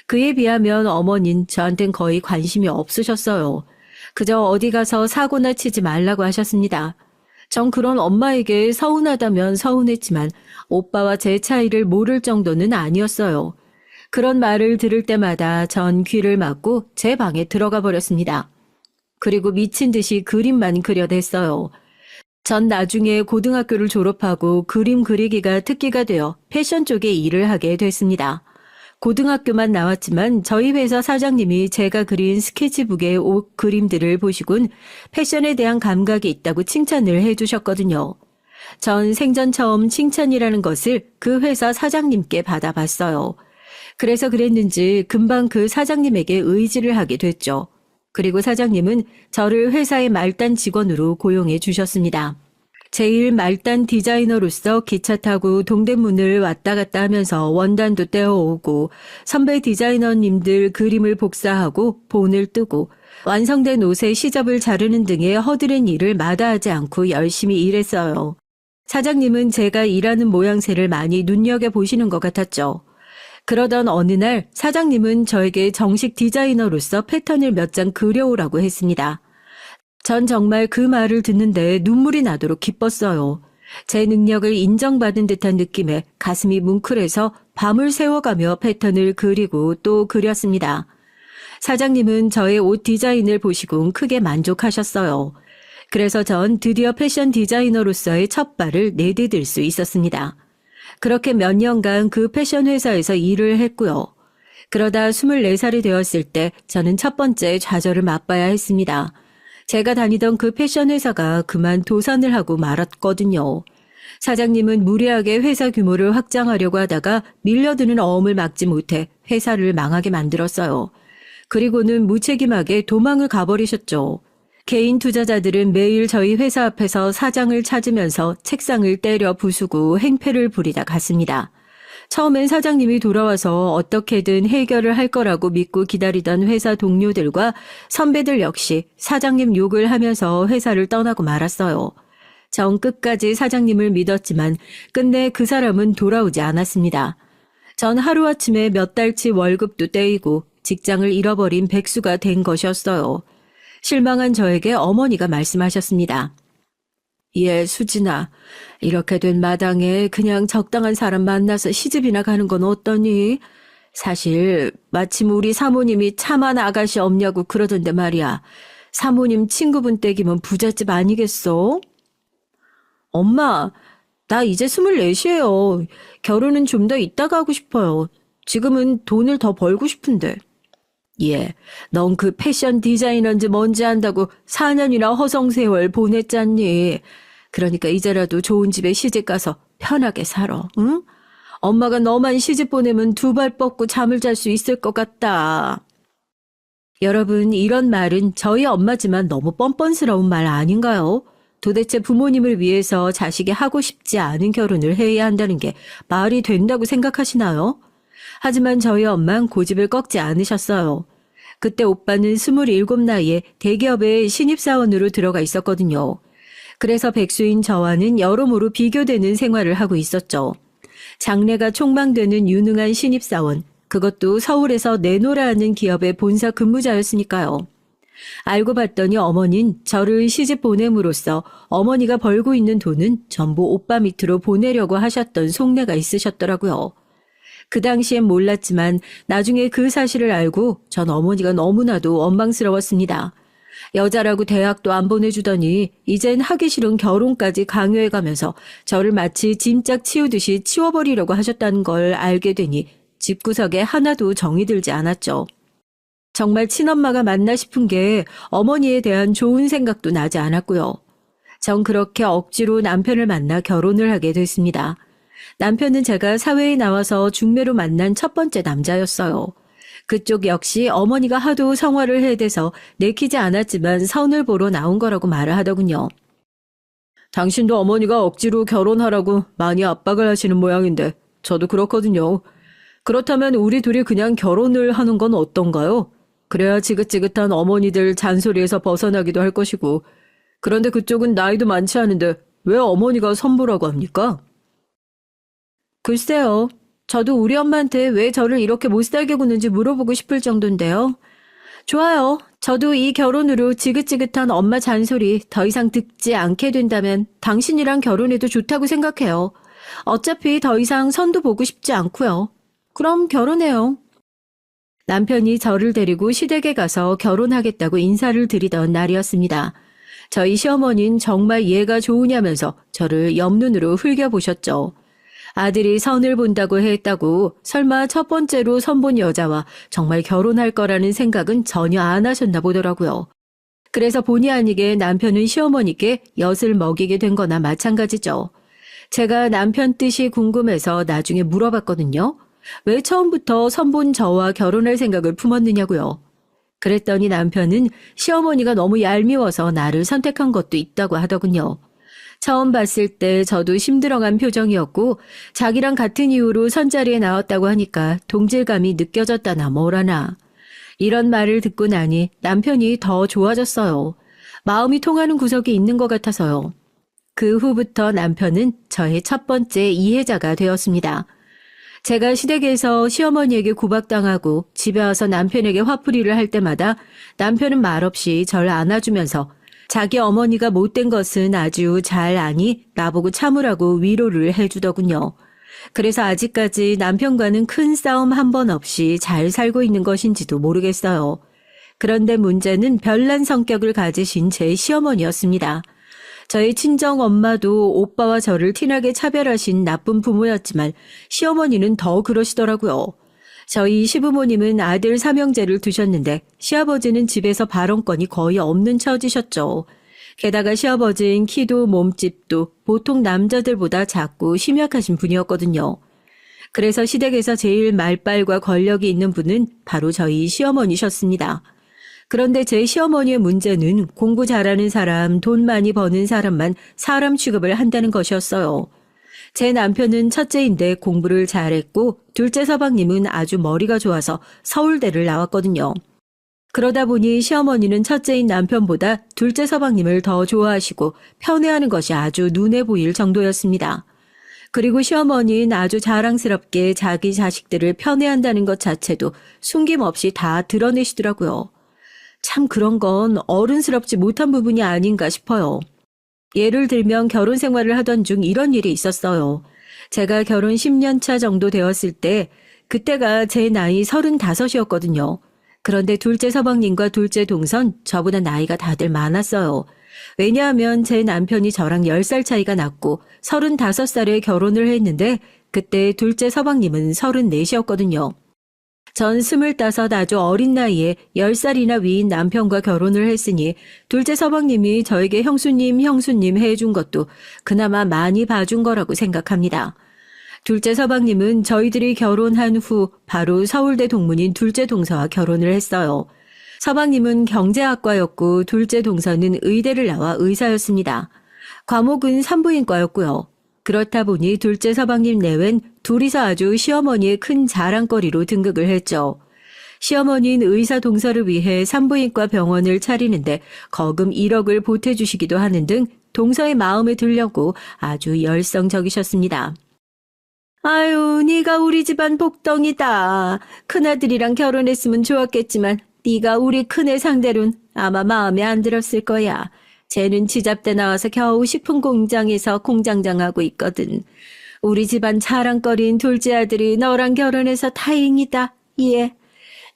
Speaker 1: 그에 비하면 어머니는 저한텐 거의 관심이 없으셨어요. 그저 어디 가서 사고나 치지 말라고 하셨습니다. 전 그런 엄마에게 서운하다면 서운했지만 오빠와 제 차이를 모를 정도는 아니었어요. 그런 말을 들을 때마다 전 귀를 막고 제 방에 들어가 버렸습니다. 그리고 미친 듯이 그림만 그려댔어요. 전 나중에 고등학교를 졸업하고 그림 그리기가 특기가 되어 패션 쪽에 일을 하게 됐습니다. 고등학교만 나왔지만 저희 회사 사장님이 제가 그린 스케치북의 옷 그림들을 보시곤 패션에 대한 감각이 있다고 칭찬을 해주셨거든요. 전 생전 처음 칭찬이라는 것을 그 회사 사장님께 받아봤어요. 그래서 그랬는지 금방 그 사장님에게 의지를 하게 됐죠. 그리고 사장님은 저를 회사의 말단 직원으로 고용해 주셨습니다. 제일 말단 디자이너로서 기차 타고 동대문을 왔다 갔다 하면서 원단도 떼어오고 선배 디자이너님들 그림을 복사하고 본을 뜨고 완성된 옷의 시접을 자르는 등의 허드렛 일을 마다하지 않고 열심히 일했어요. 사장님은 제가 일하는 모양새를 많이 눈여겨보시는 것 같았죠. 그러던 어느 날 사장님은 저에게 정식 디자이너로서 패턴을 몇 장 그려오라고 했습니다. 전 정말 그 말을 듣는데 눈물이 나도록 기뻤어요. 제 능력을 인정받은 듯한 느낌에 가슴이 뭉클해서 밤을 새워가며 패턴을 그리고 또 그렸습니다. 사장님은 저의 옷 디자인을 보시곤 크게 만족하셨어요. 그래서 전 드디어 패션 디자이너로서의 첫 발을 내디딜 수 있었습니다. 그렇게 몇 년간 그 패션 회사에서 일을 했고요. 그러다 24살이 되었을 때 저는 첫 번째 좌절을 맛봐야 했습니다. 제가 다니던 그 패션 회사가 그만 도산을 하고 말았거든요. 사장님은 무리하게 회사 규모를 확장하려고 하다가 밀려드는 어음을 막지 못해 회사를 망하게 만들었어요. 그리고는 무책임하게 도망을 가버리셨죠. 개인 투자자들은 매일 저희 회사 앞에서 사장을 찾으면서 책상을 때려 부수고 행패를 부리다 갔습니다. 처음엔 사장님이 돌아와서 어떻게든 해결을 할 거라고 믿고 기다리던 회사 동료들과 선배들 역시 사장님 욕을 하면서 회사를 떠나고 말았어요. 전 끝까지 사장님을 믿었지만 끝내 그 사람은 돌아오지 않았습니다. 전 하루아침에 몇 달치 월급도 떼이고 직장을 잃어버린 백수가 된 것이었어요. 실망한 저에게 어머니가 말씀하셨습니다. 예, 수진아. 이렇게 된 마당에 그냥 적당한 사람 만나서 시집이나 가는 건 어떠니? 사실 마침 우리 사모님이 참한 아가씨 없냐고 그러던데 말이야. 사모님 친구분 댁이면 부잣집 아니겠어? 엄마, 나 이제 24이에요. 결혼은 좀 더 이따가 하고 싶어요. 지금은 돈을 더 벌고 싶은데. 예, 넌 그 패션 디자이너인지 뭔지 안다고 4년이나 허송세월 보냈잖니. 그러니까 이제라도 좋은 집에 시집가서 편하게 살아, 응? 엄마가 너만 시집 보내면 두 발 뻗고 잠을 잘 수 있을 것 같다. 여러분, 이런 말은 저희 엄마지만 너무 뻔뻔스러운 말 아닌가요? 도대체 부모님을 위해서 자식이 하고 싶지 않은 결혼을 해야 한다는 게 말이 된다고 생각하시나요? 하지만 저희 엄만 고집을 꺾지 않으셨어요. 그때 오빠는 27 나이에 대기업에 신입사원으로 들어가 있었거든요. 그래서 백수인 저와는 여러모로 비교되는 생활을 하고 있었죠. 장래가 촉망되는 유능한 신입사원, 그것도 서울에서 내노라 하는 기업의 본사 근무자였으니까요. 알고 봤더니 어머닌 저를 시집 보냄으로써 어머니가 벌고 있는 돈은 전부 오빠 밑으로 보내려고 하셨던 속내가 있으셨더라고요. 그 당시엔 몰랐지만 나중에 그 사실을 알고 전 어머니가 너무나도 원망스러웠습니다. 여자라고 대학도 안 보내주더니 이젠 하기 싫은 결혼까지 강요해가면서 저를 마치 짐짝 치우듯이 치워버리려고 하셨다는 걸 알게 되니 집구석에 하나도 정이 들지 않았죠. 정말 친엄마가 맞나 싶은 게 어머니에 대한 좋은 생각도 나지 않았고요. 전 그렇게 억지로 남편을 만나 결혼을 하게 됐습니다. 남편은 제가 사회에 나와서 중매로 만난 첫 번째 남자였어요. 그쪽 역시 어머니가 하도 성화를 해대서 내키지 않았지만 선을 보러 나온 거라고 말을 하더군요.
Speaker 2: 당신도 어머니가 억지로 결혼하라고 많이 압박을 하시는 모양인데 저도 그렇거든요. 그렇다면 우리 둘이 그냥 결혼을 하는 건 어떤가요? 그래야 지긋지긋한 어머니들 잔소리에서 벗어나기도 할 것이고. 그런데 그쪽은 나이도 많지 않은데 왜 어머니가 선보라고 합니까?
Speaker 1: 글쎄요. 저도 우리 엄마한테 왜 저를 이렇게 못살게 구는지 물어보고 싶을 정도인데요. 좋아요. 저도 이 결혼으로 지긋지긋한 엄마 잔소리 더 이상 듣지 않게 된다면 당신이랑 결혼해도 좋다고 생각해요. 어차피 더 이상 선도 보고 싶지 않고요. 그럼 결혼해요. 남편이 저를 데리고 시댁에 가서 결혼하겠다고 인사를 드리던 날이었습니다. 저희 시어머니는 정말 얘가 좋으냐면서 저를 옆눈으로 흘겨보셨죠. 아들이 선을 본다고 했다고 설마 첫 번째로 선본 여자와 정말 결혼할 거라는 생각은 전혀 안 하셨나 보더라고요. 그래서 본의 아니게 남편은 시어머니께 엿을 먹이게 된 거나 마찬가지죠. 제가 남편 뜻이 궁금해서 나중에 물어봤거든요. 왜 처음부터 선본 저와 결혼할 생각을 품었느냐고요. 그랬더니 남편은 시어머니가 너무 얄미워서 나를 선택한 것도 있다고 하더군요. 처음 봤을 때 저도 힘들어간 표정이었고 자기랑 같은 이유로 선자리에 나왔다고 하니까 동질감이 느껴졌다나 뭐라나. 이런 말을 듣고 나니 남편이 더 좋아졌어요. 마음이 통하는 구석이 있는 것 같아서요. 그 후부터 남편은 저의 첫 번째 이해자가 되었습니다. 제가 시댁에서 시어머니에게 구박당하고 집에 와서 남편에게 화풀이를 할 때마다 남편은 말없이 절 안아주면서 자기 어머니가 못된 것은 아주 잘 아니 나보고 참으라고 위로를 해주더군요. 그래서 아직까지 남편과는 큰 싸움 한 번 없이 잘 살고 있는 것인지도 모르겠어요. 그런데 문제는 별난 성격을 가지신 제 시어머니였습니다. 저희 친정 엄마도 오빠와 저를 티나게 차별하신 나쁜 부모였지만 시어머니는 더 그러시더라고요. 저희 시부모님은 아들 삼형제를 두셨는데 시아버지는 집에서 발언권이 거의 없는 처지셨죠. 게다가 시아버지는 키도 몸집도 보통 남자들보다 작고 심약하신 분이었거든요. 그래서 시댁에서 제일 말빨과 권력이 있는 분은 바로 저희 시어머니셨습니다. 그런데 제 시어머니의 문제는 공부 잘하는 사람, 돈 많이 버는 사람만 사람 취급을 한다는 것이었어요. 제 남편은 첫째인데 공부를 잘했고 둘째 서방님은 아주 머리가 좋아서 서울대를 나왔거든요. 그러다 보니 시어머니는 첫째인 남편보다 둘째 서방님을 더 좋아하시고 편애하는 것이 아주 눈에 보일 정도였습니다. 그리고 시어머니는 아주 자랑스럽게 자기 자식들을 편애한다는 것 자체도 숨김없이 다 드러내시더라고요. 참 그런 건 어른스럽지 못한 부분이 아닌가 싶어요. 예를 들면 결혼 생활을 하던 중 이런 일이 있었어요. 제가 결혼 10년 차 정도 되었을 때 그때가 제 나이 35이었거든요. 그런데 둘째 서방님과 둘째 동선 저보다 나이가 다들 많았어요. 왜냐하면 제 남편이 저랑 10살 차이가 났고 35살에 결혼을 했는데 그때 둘째 서방님은 34이었거든요. 전 25 아주 어린 나이에 10살이나 위인 남편과 결혼을 했으니 둘째 서방님이 저에게 형수님 해준 것도 그나마 많이 봐준 거라고 생각합니다. 둘째 서방님은 저희들이 결혼한 후 바로 서울대 동문인 둘째 동서와 결혼을 했어요. 서방님은 경제학과였고 둘째 동서는 의대를 나와 의사였습니다. 과목은 산부인과였고요. 그렇다 보니 둘째 서방님 내외는 둘이서 아주 시어머니의 큰 자랑거리로 등극을 했죠. 시어머니는 의사 동서를 위해 산부인과 병원을 차리는데 거금 1억을 보태주시기도 하는 등 동서의 마음에 들려고 아주 열성적이셨습니다. 아유, 네가 우리 집안 복덩이다. 큰아들이랑 결혼했으면 좋았겠지만 네가 우리 큰애 상대로는 아마 마음에 안 들었을 거야. 쟤는 지잡대 나와서 겨우 식품 공장에서 공장장하고 있거든. 우리 집안 자랑거리인 둘째 아들이 너랑 결혼해서 다행이다. 예.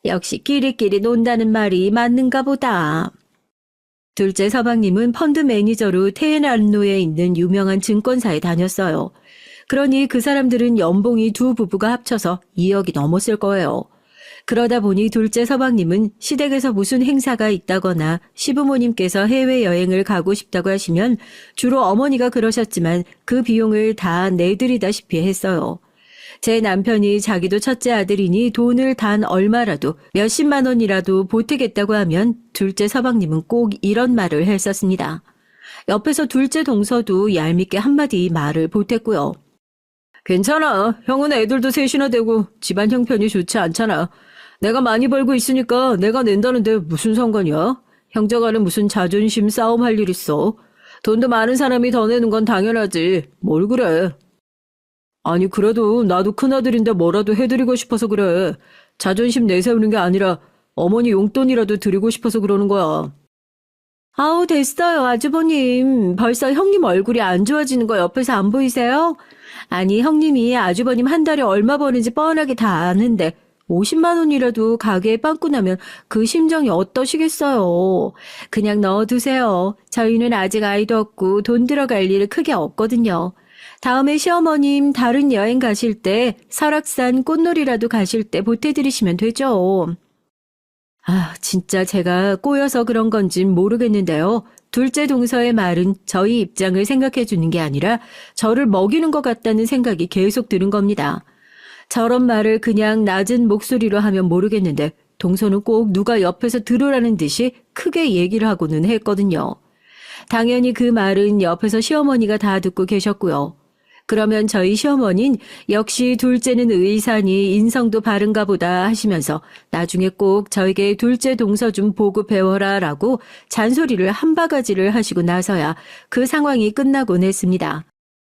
Speaker 1: 역시 끼리끼리 논다는 말이 맞는가 보다. 둘째 서방님은 펀드 매니저로 테헤란로에 있는 유명한 증권사에 다녔어요. 그러니 그 사람들은 연봉이 두 부부가 합쳐서 2억이 넘었을 거예요. 그러다 보니 둘째 서방님은 시댁에서 무슨 행사가 있다거나 시부모님께서 해외여행을 가고 싶다고 하시면 주로 어머니가 그러셨지만 그 비용을 다 내드리다시피 했어요. 제 남편이 자기도 첫째 아들이니 돈을 단 얼마라도 몇십만 원이라도 보태겠다고 하면 둘째 서방님은 꼭 이런 말을 했었습니다. 옆에서 둘째 동서도 얄밉게 한마디 말을 보탰고요.
Speaker 2: 괜찮아. 형은 애들도 셋이나 되고 집안 형편이 좋지 않잖아. 내가 많이 벌고 있으니까 내가 낸다는데 무슨 상관이야? 형제간에 무슨 자존심 싸움 할 일 있어. 돈도 많은 사람이 더 내는 건 당연하지. 뭘 그래. 아니 그래도 나도 큰아들인데 뭐라도 해드리고 싶어서 그래. 자존심 내세우는 게 아니라 어머니 용돈이라도 드리고 싶어서 그러는 거야.
Speaker 1: 아우 됐어요 아주버님. 벌써 형님 얼굴이 안 좋아지는 거 옆에서 안 보이세요? 아니 형님이 아주버님 한 달에 얼마 버는지 뻔하게 다 아는데 50만 원이라도 가게에 빵꾸 나면 그 심정이 어떠시겠어요. 그냥 넣어두세요. 저희는 아직 아이도 없고 돈 들어갈 일 크게 없거든요. 다음에 시어머님 다른 여행 가실 때 설악산 꽃놀이라도 가실 때 보태드리시면 되죠. 아, 진짜 제가 꼬여서 그런 건진 모르겠는데요. 둘째 동서의 말은 저희 입장을 생각해 주는 게 아니라 저를 먹이는 것 같다는 생각이 계속 드는 겁니다. 저런 말을 그냥 낮은 목소리로 하면 모르겠는데 동서는 꼭 누가 옆에서 들으라는 듯이 크게 얘기를 하고는 했거든요. 당연히 그 말은 옆에서 시어머니가 다 듣고 계셨고요. 그러면 저희 시어머니는 역시 둘째는 의사니 인성도 바른가 보다 하시면서 나중에 꼭 저에게 둘째 동서 좀 보고 배워라 라고 잔소리를 한 바가지를 하시고 나서야 그 상황이 끝나곤 했습니다.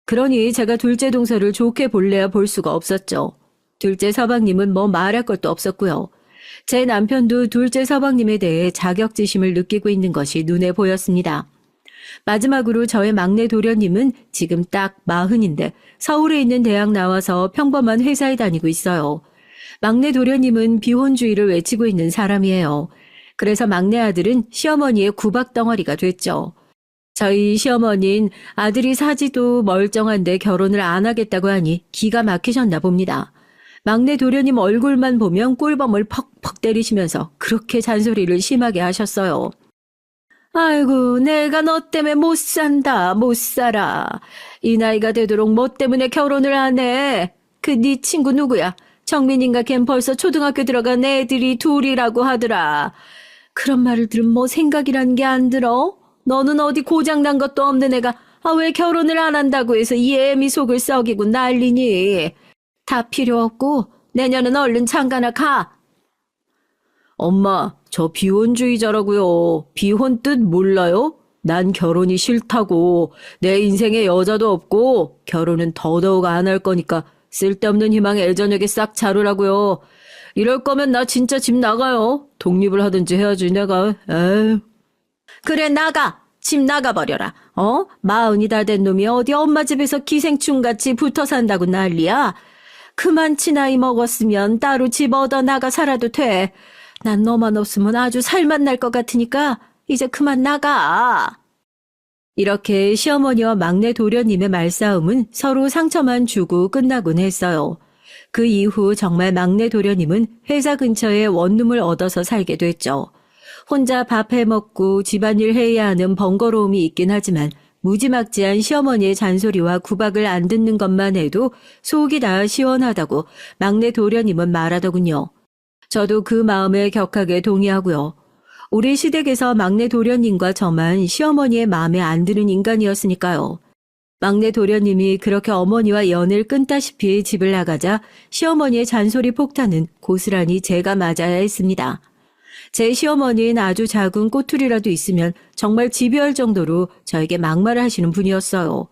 Speaker 1: 그러니 제가 둘째 동서를 좋게 볼래야 볼 수가 없었죠. 둘째 서방님은 뭐 말할 것도 없었고요. 제 남편도 둘째 서방님에 대해 자격지심을 느끼고 있는 것이 눈에 보였습니다. 마지막으로 저의 막내 도련님은 지금 딱 40인데 서울에 있는 대학 나와서 평범한 회사에 다니고 있어요. 막내 도련님은 비혼주의를 외치고 있는 사람이에요. 그래서 막내 아들은 시어머니의 구박덩어리가 됐죠. 저희 시어머니는 아들이 사지도 멀쩡한데 결혼을 안 하겠다고 하니 기가 막히셨나 봅니다. 막내 도련님 얼굴만 보면 꿀밤을 퍽퍽 때리시면서 그렇게 잔소리를 심하게 하셨어요. 아이고, 내가 너 때문에 못 산다, 못 살아. 이 나이가 되도록 뭐 때문에 결혼을 안 해? 그 네 친구 누구야? 정민인가 걔는 벌써 초등학교 들어간 애들이 둘이라고 하더라. 그런 말을 들으면 뭐 생각이라는 게 안 들어? 너는 어디 고장난 것도 없는 애가 왜 결혼을 안 한다고 해서 이 애미 속을 썩이고 난리니? 다 필요 없고 내년은 얼른 장가나 가.
Speaker 2: 엄마, 저 비혼주의자라고요. 비혼 뜻 몰라요? 난 결혼이 싫다고. 내 인생에 여자도 없고 결혼은 더더욱 안 할 거니까 쓸데없는 희망 애저녁에 싹 자르라고요. 이럴 거면 나 진짜 집 나가요. 독립을 하든지 해야지 내가. 에휴.
Speaker 1: 그래 나가. 집 나가버려라. 40이 다 된 놈이 어디 엄마 집에서 기생충같이 붙어 산다고 난리야. 그만치 나이 먹었으면 따로 집 얻어 나가 살아도 돼. 난 너만 없으면 아주 살맛 날 것 같으니까 이제 그만 나가. 이렇게 시어머니와 막내 도련님의 말싸움은 서로 상처만 주고 끝나곤 했어요. 그 이후 정말 막내 도련님은 회사 근처에 원룸을 얻어서 살게 됐죠. 혼자 밥 해먹고 집안일 해야 하는 번거로움이 있긴 하지만 무지막지한 시어머니의 잔소리와 구박을 안 듣는 것만 해도 속이 다 시원하다고 막내 도련님은 말하더군요. 저도 그 마음에 격하게 동의하고요. 우리 시댁에서 막내 도련님과 저만 시어머니의 마음에 안 드는 인간이었으니까요. 막내 도련님이 그렇게 어머니와 연을 끊다시피 집을 나가자 시어머니의 잔소리 폭탄은 고스란히 제가 맞아야 했습니다. 제 시어머니는 아주 작은 꼬투리라도 있으면 정말 집요할 정도로 저에게 막말을 하시는 분이었어요.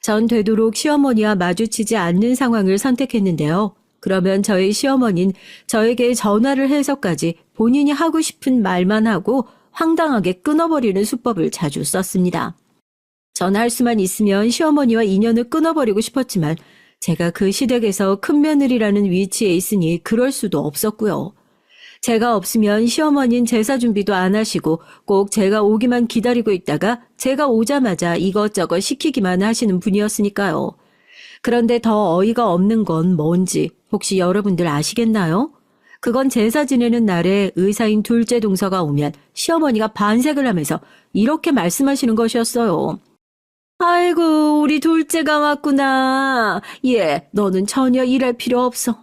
Speaker 1: 전 되도록 시어머니와 마주치지 않는 상황을 선택했는데요. 그러면 저희 시어머니는 저에게 전화를 해서까지 본인이 하고 싶은 말만 하고 황당하게 끊어버리는 수법을 자주 썼습니다. 전화할 수만 있으면 시어머니와 인연을 끊어버리고 싶었지만 제가 그 시댁에서 큰 며느리라는 위치에 있으니 그럴 수도 없었고요. 제가 없으면 시어머니는 제사 준비도 안 하시고 꼭 제가 오기만 기다리고 있다가 제가 오자마자 이것저것 시키기만 하시는 분이었으니까요. 그런데 더 어이가 없는 건 뭔지 혹시 여러분들 아시겠나요? 그건 제사 지내는 날에 의사인 둘째 동서가 오면 시어머니가 반색을 하면서 이렇게 말씀하시는 것이었어요. 아이고, 우리 둘째가 왔구나. 예, 너는 전혀 일할 필요 없어.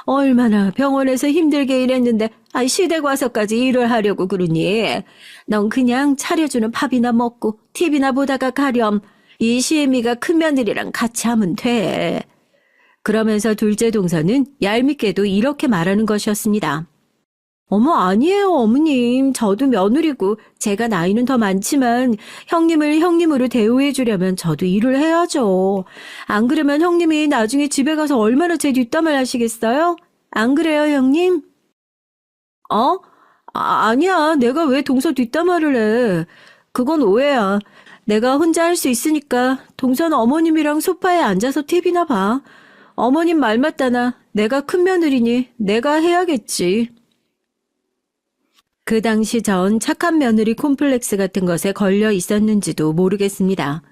Speaker 1: 얼마나 병원에서 힘들게 일했는데, 시댁 와서까지 일을 하려고 그러니. 넌 그냥 차려주는 밥이나 먹고, TV나 보다가 가렴. 이 시애미가 큰 며느리랑 같이 하면 돼. 그러면서 둘째 동서는 얄밉게도 이렇게 말하는 것이었습니다. 어머, 아니에요, 어머님. 저도 며느리고 제가 나이는 더 많지만 형님을 형님으로 대우해 주려면 저도 일을 해야죠. 안 그러면 형님이 나중에 집에 가서 얼마나 제 뒷담을 하시겠어요? 안 그래요, 형님? 아니야. 내가 왜 동서 뒷담화를 해. 그건 오해야. 내가 혼자 할 수 있으니까 동서는 어머님이랑 소파에 앉아서 TV나 봐. 어머님 말 맞다나. 내가 큰 며느리니 내가 해야겠지. 그 당시 전 착한 며느리 콤플렉스 같은 것에 걸려 있었는지도 모르겠습니다.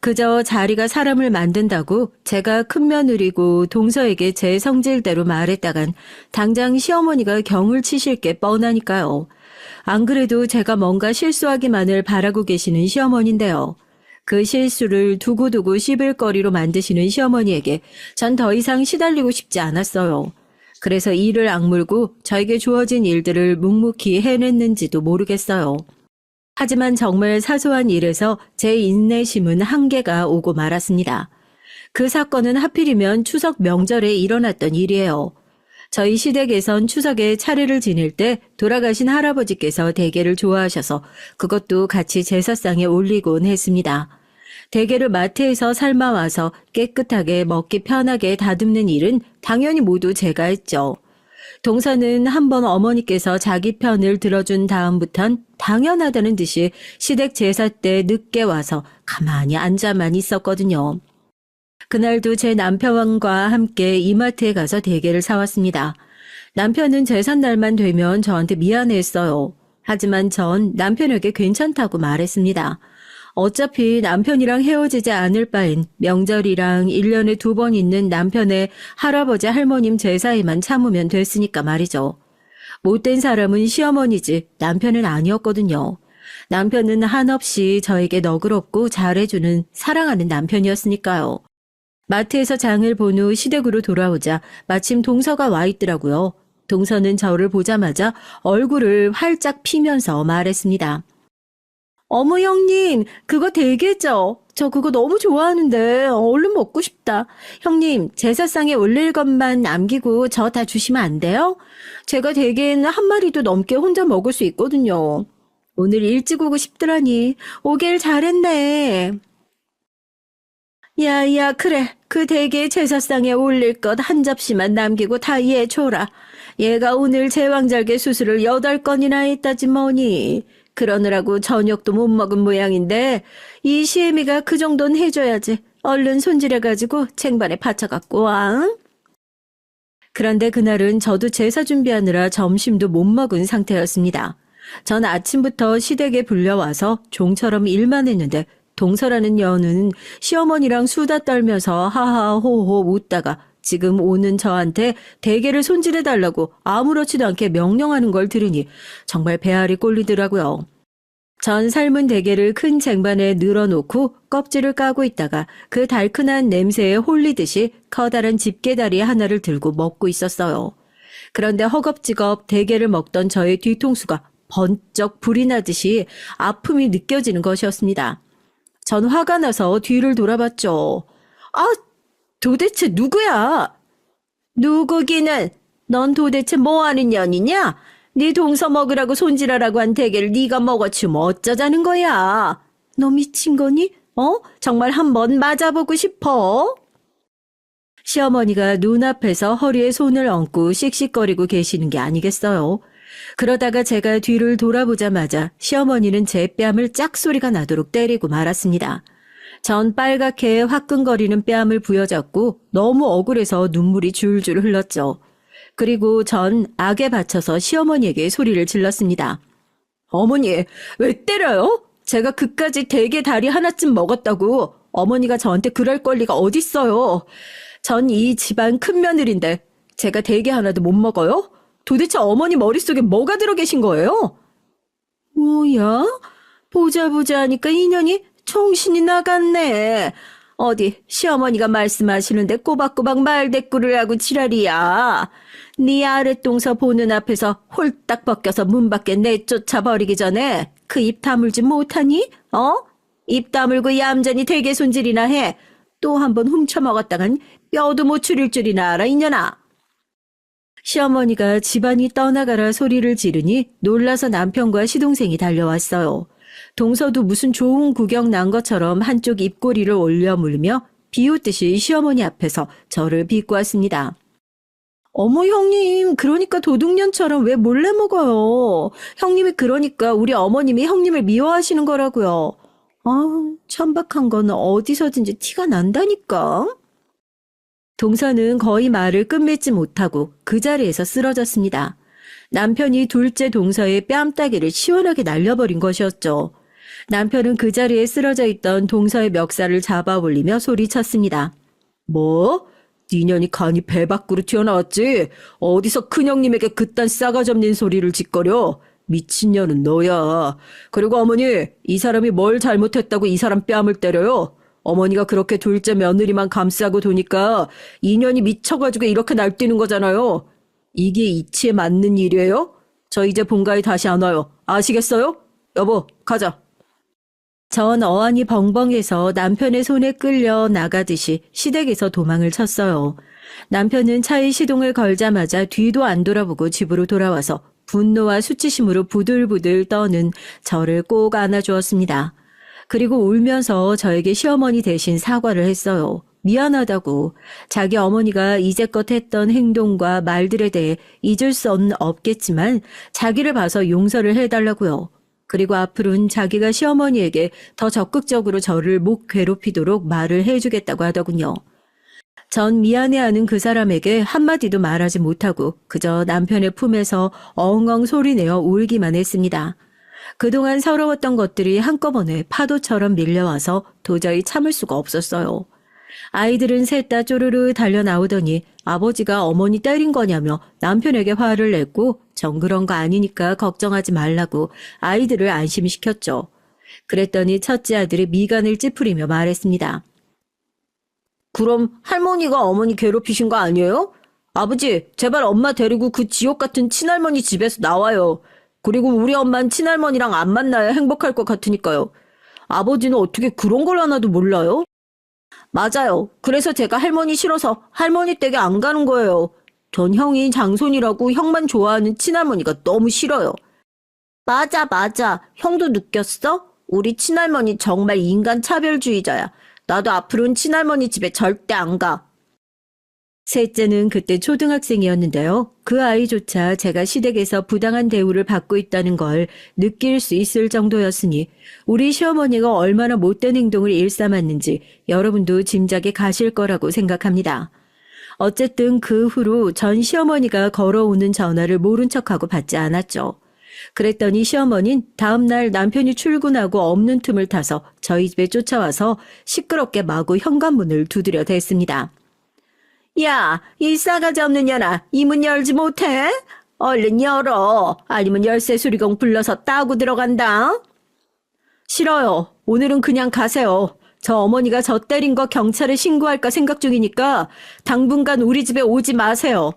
Speaker 1: 그저 자리가 사람을 만든다고 제가 큰 며느리고 동서에게 제 성질대로 말했다간 당장 시어머니가 경을 치실 게 뻔하니까요. 안 그래도 제가 뭔가 실수하기만을 바라고 계시는 시어머니인데요. 그 실수를 두고두고 씹을거리로 만드시는 시어머니에게 전 더 이상 시달리고 싶지 않았어요. 그래서 이를 악물고 저에게 주어진 일들을 묵묵히 해냈는지도 모르겠어요. 하지만 정말 사소한 일에서 제 인내심은 한계가 오고 말았습니다. 그 사건은 하필이면 추석 명절에 일어났던 일이에요. 저희 시댁에선 추석에 차례를 지낼 때 돌아가신 할아버지께서 대게를 좋아하셔서 그것도 같이 제사상에 올리곤 했습니다. 대게를 마트에서 삶아와서 깨끗하게 먹기 편하게 다듬는 일은 당연히 모두 제가 했죠. 동서는 한번 어머니께서 자기 편을 들어준 다음부턴 당연하다는 듯이 시댁 제사 때 늦게 와서 가만히 앉아만 있었거든요. 그날도 제 남편과 함께 이마트에 가서 대게를 사왔습니다. 남편은 제삿날만 되면 저한테 미안해했어요. 하지만 전 남편에게 괜찮다고 말했습니다. 어차피 남편이랑 헤어지지 않을 바엔 명절이랑 1년에 2번 있는 남편의 할아버지 할머님 제사에만 참으면 됐으니까 말이죠. 못된 사람은 시어머니지 남편은 아니었거든요. 남편은 한없이 저에게 너그럽고 잘해주는 사랑하는 남편이었으니까요. 마트에서 장을 본 후 시댁으로 돌아오자 마침 동서가 와 있더라고요. 동서는 저를 보자마자 얼굴을 활짝 피면서 말했습니다. 어머 형님, 그거 대게죠? 저 그거 너무 좋아하는데 얼른 먹고 싶다. 형님, 제사상에 올릴 것만 남기고 저 다 주시면 안 돼요? 제가 대게는 한 마리도 넘게 혼자 먹을 수 있거든요. 오늘 일찍 오고 싶더라니. 오길 잘했네. 야야, 그래. 그 대게 제사상에 올릴 것 한 접시만 남기고 다 얘 줘라. 얘가 오늘 제왕절개 수술을 8건이나 했다지 뭐니. 그러느라고 저녁도 못 먹은 모양인데 이 시애미가 그 정도는 해줘야지. 얼른 손질해가지고 쟁반에 받쳐갖고 와. 그런데 그날은 저도 제사 준비하느라 점심도 못 먹은 상태였습니다. 전 아침부터 시댁에 불려와서 종처럼 일만 했는데 동서라는 여는 시어머니랑 수다 떨면서 하하호호 웃다가 지금 오는 저한테 대게를 손질해달라고 아무렇지도 않게 명령하는 걸 들으니 정말 배알이 꼴리더라고요. 전 삶은 대게를 큰 쟁반에 늘어놓고 껍질을 까고 있다가 그 달큰한 냄새에 홀리듯이 커다란 집게다리 하나를 들고 먹고 있었어요. 그런데 허겁지겁 대게를 먹던 저의 뒤통수가 번쩍 불이 나듯이 아픔이 느껴지는 것이었습니다. 전 화가 나서 뒤를 돌아봤죠. 도대체 누구야? 누구기는? 넌 도대체 뭐하는 년이냐? 네 동서 먹으라고 손질하라고 한 대게를 네가 먹어치우면 어쩌자는 거야? 너 미친 거니? 정말 한번 맞아보고 싶어? 시어머니가 눈앞에서 허리에 손을 얹고 씩씩거리고 계시는 게 아니겠어요? 그러다가 제가 뒤를 돌아보자마자 시어머니는 제 뺨을 짝소리가 나도록 때리고 말았습니다. 전 빨갛게 화끈거리는 뺨을 부여잡고 너무 억울해서 눈물이 줄줄 흘렀죠. 그리고 전 악에 받쳐서 시어머니에게 소리를 질렀습니다. 어머니, 왜 때려요? 제가 그까지 대게 다리 하나쯤 먹었다고 어머니가 저한테 그럴 권리가 어딨어요. 전 이 집안 큰 며느리인데 제가 대게 하나도 못 먹어요? 도대체 어머니 머릿속에 뭐가 들어 계신 거예요? 뭐야? 보자 하니까 인연이 정신이 나갔네. 어디 시어머니가 말씀하시는데 꼬박꼬박 말대꾸를 하고 지랄이야. 네 아랫동서 보는 앞에서 홀딱 벗겨서 문 밖에 내쫓아 버리기 전에 그 입 다물지 못하니? 입 다물고 얌전히 대게 손질이나 해. 또 한 번 훔쳐먹었다간 뼈도 못 추릴 줄이나 알아, 이년아. 시어머니가 집안이 떠나가라 소리를 지르니 놀라서 남편과 시동생이 달려왔어요. 동서도 무슨 좋은 구경 난 것처럼 한쪽 입꼬리를 올려 물며 비웃듯이 시어머니 앞에서 저를 비꼬았습니다. 어머 형님, 그러니까 도둑년처럼 왜 몰래 먹어요? 형님이 그러니까 우리 어머님이 형님을 미워하시는 거라고요. 아, 천박한 건 어디서든지 티가 난다니까. 동서는 거의 말을 끝맺지 못하고 그 자리에서 쓰러졌습니다. 남편이 둘째 동서의 뺨따기를 시원하게 날려버린 것이었죠. 남편은 그 자리에 쓰러져 있던 동서의 멱살을 잡아 올리며 소리쳤습니다. 뭐? 니년이 간이 배 밖으로 튀어나왔지? 어디서 큰형님에게 그딴 싸가지 없는 소리를 짓거려? 미친년은 너야. 그리고 어머니, 이 사람이 뭘 잘못했다고 이 사람 뺨을 때려요? 어머니가 그렇게 둘째 며느리만 감싸고 도니까 인연이 미쳐가지고 이렇게 날뛰는 거잖아요. 이게 이치에 맞는 일이에요? 저 이제 본가에 다시 안 와요. 아시겠어요? 여보, 가자. 전 어안이 벙벙해서 남편의 손에 끌려 나가듯이 시댁에서 도망을 쳤어요. 남편은 차에 시동을 걸자마자 뒤도 안 돌아보고 집으로 돌아와서 분노와 수치심으로 부들부들 떠는 저를 꼭 안아주었습니다. 그리고 울면서 저에게 시어머니 대신 사과를 했어요. 미안하다고. 자기 어머니가 이제껏 했던 행동과 말들에 대해 잊을 수는 없겠지만 자기를 봐서 용서를 해달라고요. 그리고 앞으로는 자기가 시어머니에게 더 적극적으로 저를 못 괴롭히도록 말을 해주겠다고 하더군요. 전 미안해하는 그 사람에게 한마디도 말하지 못하고 그저 남편의 품에서 엉엉 소리내어 울기만 했습니다. 그동안 서러웠던 것들이 한꺼번에 파도처럼 밀려와서 도저히 참을 수가 없었어요. 아이들은 셋 다 쪼르르 달려나오더니 아버지가 어머니 때린 거냐며 남편에게 화를 냈고 전 그런 거 아니니까 걱정하지 말라고 아이들을 안심시켰죠. 그랬더니 첫째 아들이 미간을 찌푸리며 말했습니다. 그럼 할머니가 어머니 괴롭히신 거 아니에요? 아버지, 제발 엄마 데리고 그 지옥 같은 친할머니 집에서 나와요. 그리고 우리 엄마는 친할머니랑 안 만나야 행복할 것 같으니까요. 아버지는 어떻게 그런 걸 하나도 몰라요? 맞아요. 그래서 제가 할머니 싫어서 할머니 댁에 안 가는 거예요. 전 형이 장손이라고 형만 좋아하는 친할머니가 너무 싫어요. 맞아. 형도 느꼈어? 우리 친할머니 정말 인간 차별주의자야. 나도 앞으로는 친할머니 집에 절대 안 가. 셋째는 그때 초등학생이었는데요. 그 아이조차 제가 시댁에서 부당한 대우를 받고 있다는 걸 느낄 수 있을 정도였으니 우리 시어머니가 얼마나 못된 행동을 일삼았는지 여러분도 짐작이 가실 거라고 생각합니다. 어쨌든 그 후로 전 시어머니가 걸어오는 전화를 모른 척하고 받지 않았죠. 그랬더니 시어머니는 다음날 남편이 출근하고 없는 틈을 타서 저희 집에 쫓아와서 시끄럽게 마구 현관문을 두드려 댔습니다. 야, 이 싸가지 없는 년아, 이 문 열지 못해? 얼른 열어. 아니면 열쇠 수리공 불러서 따고 들어간다. 싫어요. 오늘은 그냥 가세요. 저 어머니가 저 때린 거 경찰에 신고할까 생각 중이니까 당분간 우리 집에 오지 마세요.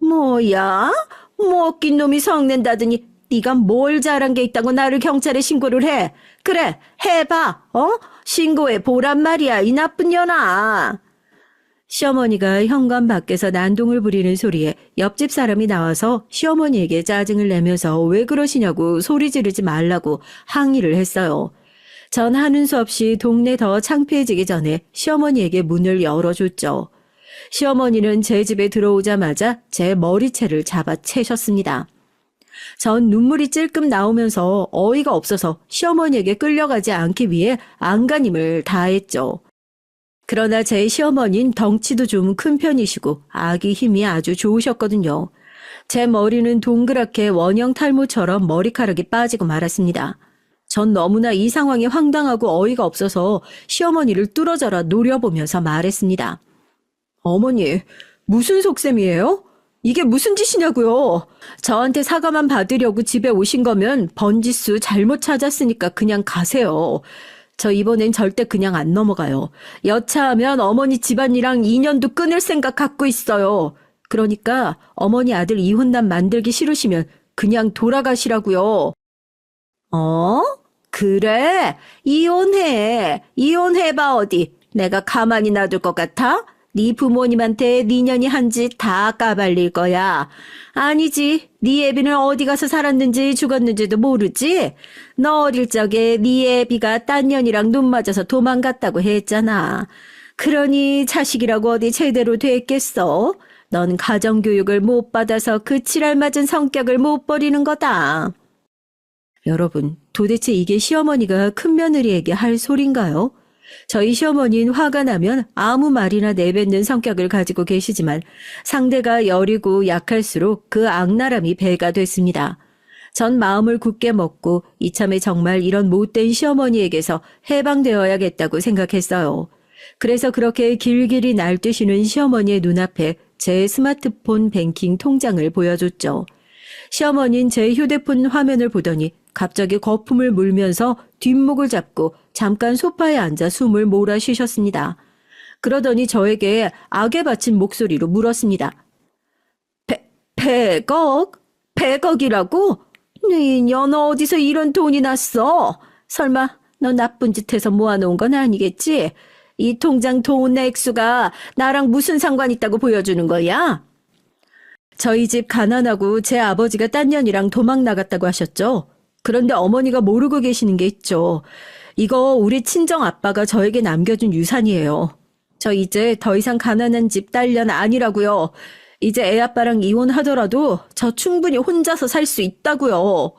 Speaker 1: 뭐야? 못긴 놈이 성낸다더니 네가 뭘 잘한 게 있다고 나를 경찰에 신고를 해. 그래, 해봐. 신고해 보란 말이야, 이 나쁜 년아. 시어머니가 현관 밖에서 난동을 부리는 소리에 옆집 사람이 나와서 시어머니에게 짜증을 내면서 왜 그러시냐고 소리 지르지 말라고 항의를 했어요. 전 하는 수 없이 동네 더 창피해지기 전에 시어머니에게 문을 열어줬죠. 시어머니는 제 집에 들어오자마자 제 머리채를 잡아 채셨습니다. 전 눈물이 찔끔 나오면서 어이가 없어서 시어머니에게 끌려가지 않기 위해 안간힘을 다했죠. 그러나 제 시어머니는 덩치도 좀 큰 편이시고 아기 힘이 아주 좋으셨거든요. 제 머리는 동그랗게 원형 탈모처럼 머리카락이 빠지고 말았습니다. 전 너무나 이 상황이 황당하고 어이가 없어서 시어머니를 뚫어져라 노려보면서 말했습니다. 어머니, 무슨 속셈이에요? 이게 무슨 짓이냐고요? 저한테 사과만 받으려고 집에 오신 거면 번지수 잘못 찾았으니까 그냥 가세요. 저 이번엔 절대 그냥 안 넘어가요. 여차하면 어머니 집안이랑 인연도 끊을 생각 갖고 있어요. 그러니까 어머니 아들 이혼남 만들기 싫으시면 그냥 돌아가시라고요. 어? 그래? 이혼해. 이혼해봐 어디. 내가 가만히 놔둘 것 같아? 네 부모님한테 네 년이 한 짓 다 까발릴 거야. 아니지. 네 애비는 어디 가서 살았는지 죽었는지도 모르지? 너 어릴 적에 네 애비가 딴 년이랑 눈 맞아서 도망갔다고 했잖아. 그러니 자식이라고 어디 제대로 됐겠어? 넌 가정교육을 못 받아서 그 칠알 맞은 성격을 못 버리는 거다. 여러분, 도대체 이게 시어머니가 큰며느리에게 할 소린가요? 저희 시어머니는 화가 나면 아무 말이나 내뱉는 성격을 가지고 계시지만 상대가 여리고 약할수록 그 악랄함이 배가 됐습니다. 전 마음을 굳게 먹고 이참에 정말 이런 못된 시어머니에게서 해방되어야겠다고 생각했어요. 그래서 그렇게 길길이 날뛰시는 시어머니의 눈앞에 제 스마트폰 뱅킹 통장을 보여줬죠. 시어머니는 제 휴대폰 화면을 보더니 갑자기 거품을 물면서 뒷목을 잡고 잠깐 소파에 앉아 숨을 몰아쉬셨습니다. 그러더니 저에게 악에 받친 목소리로 물었습니다. 100억? 100억이라고? 넌 어디서 이런 돈이 났어? 설마 너 나쁜 짓 해서 모아놓은 건 아니겠지? 이 통장 돈 액수가 나랑 무슨 상관 있다고 보여주는 거야? 저희 집 가난하고 제 아버지가 딴 년이랑 도망 나갔다고 하셨죠? 그런데 어머니가 모르고 계시는 게 있죠. 이거 우리 친정 아빠가 저에게 남겨준 유산이에요. 저 이제 더 이상 가난한 집 딸년 아니라고요. 이제 애 아빠랑 이혼하더라도 저 충분히 혼자서 살 수 있다고요.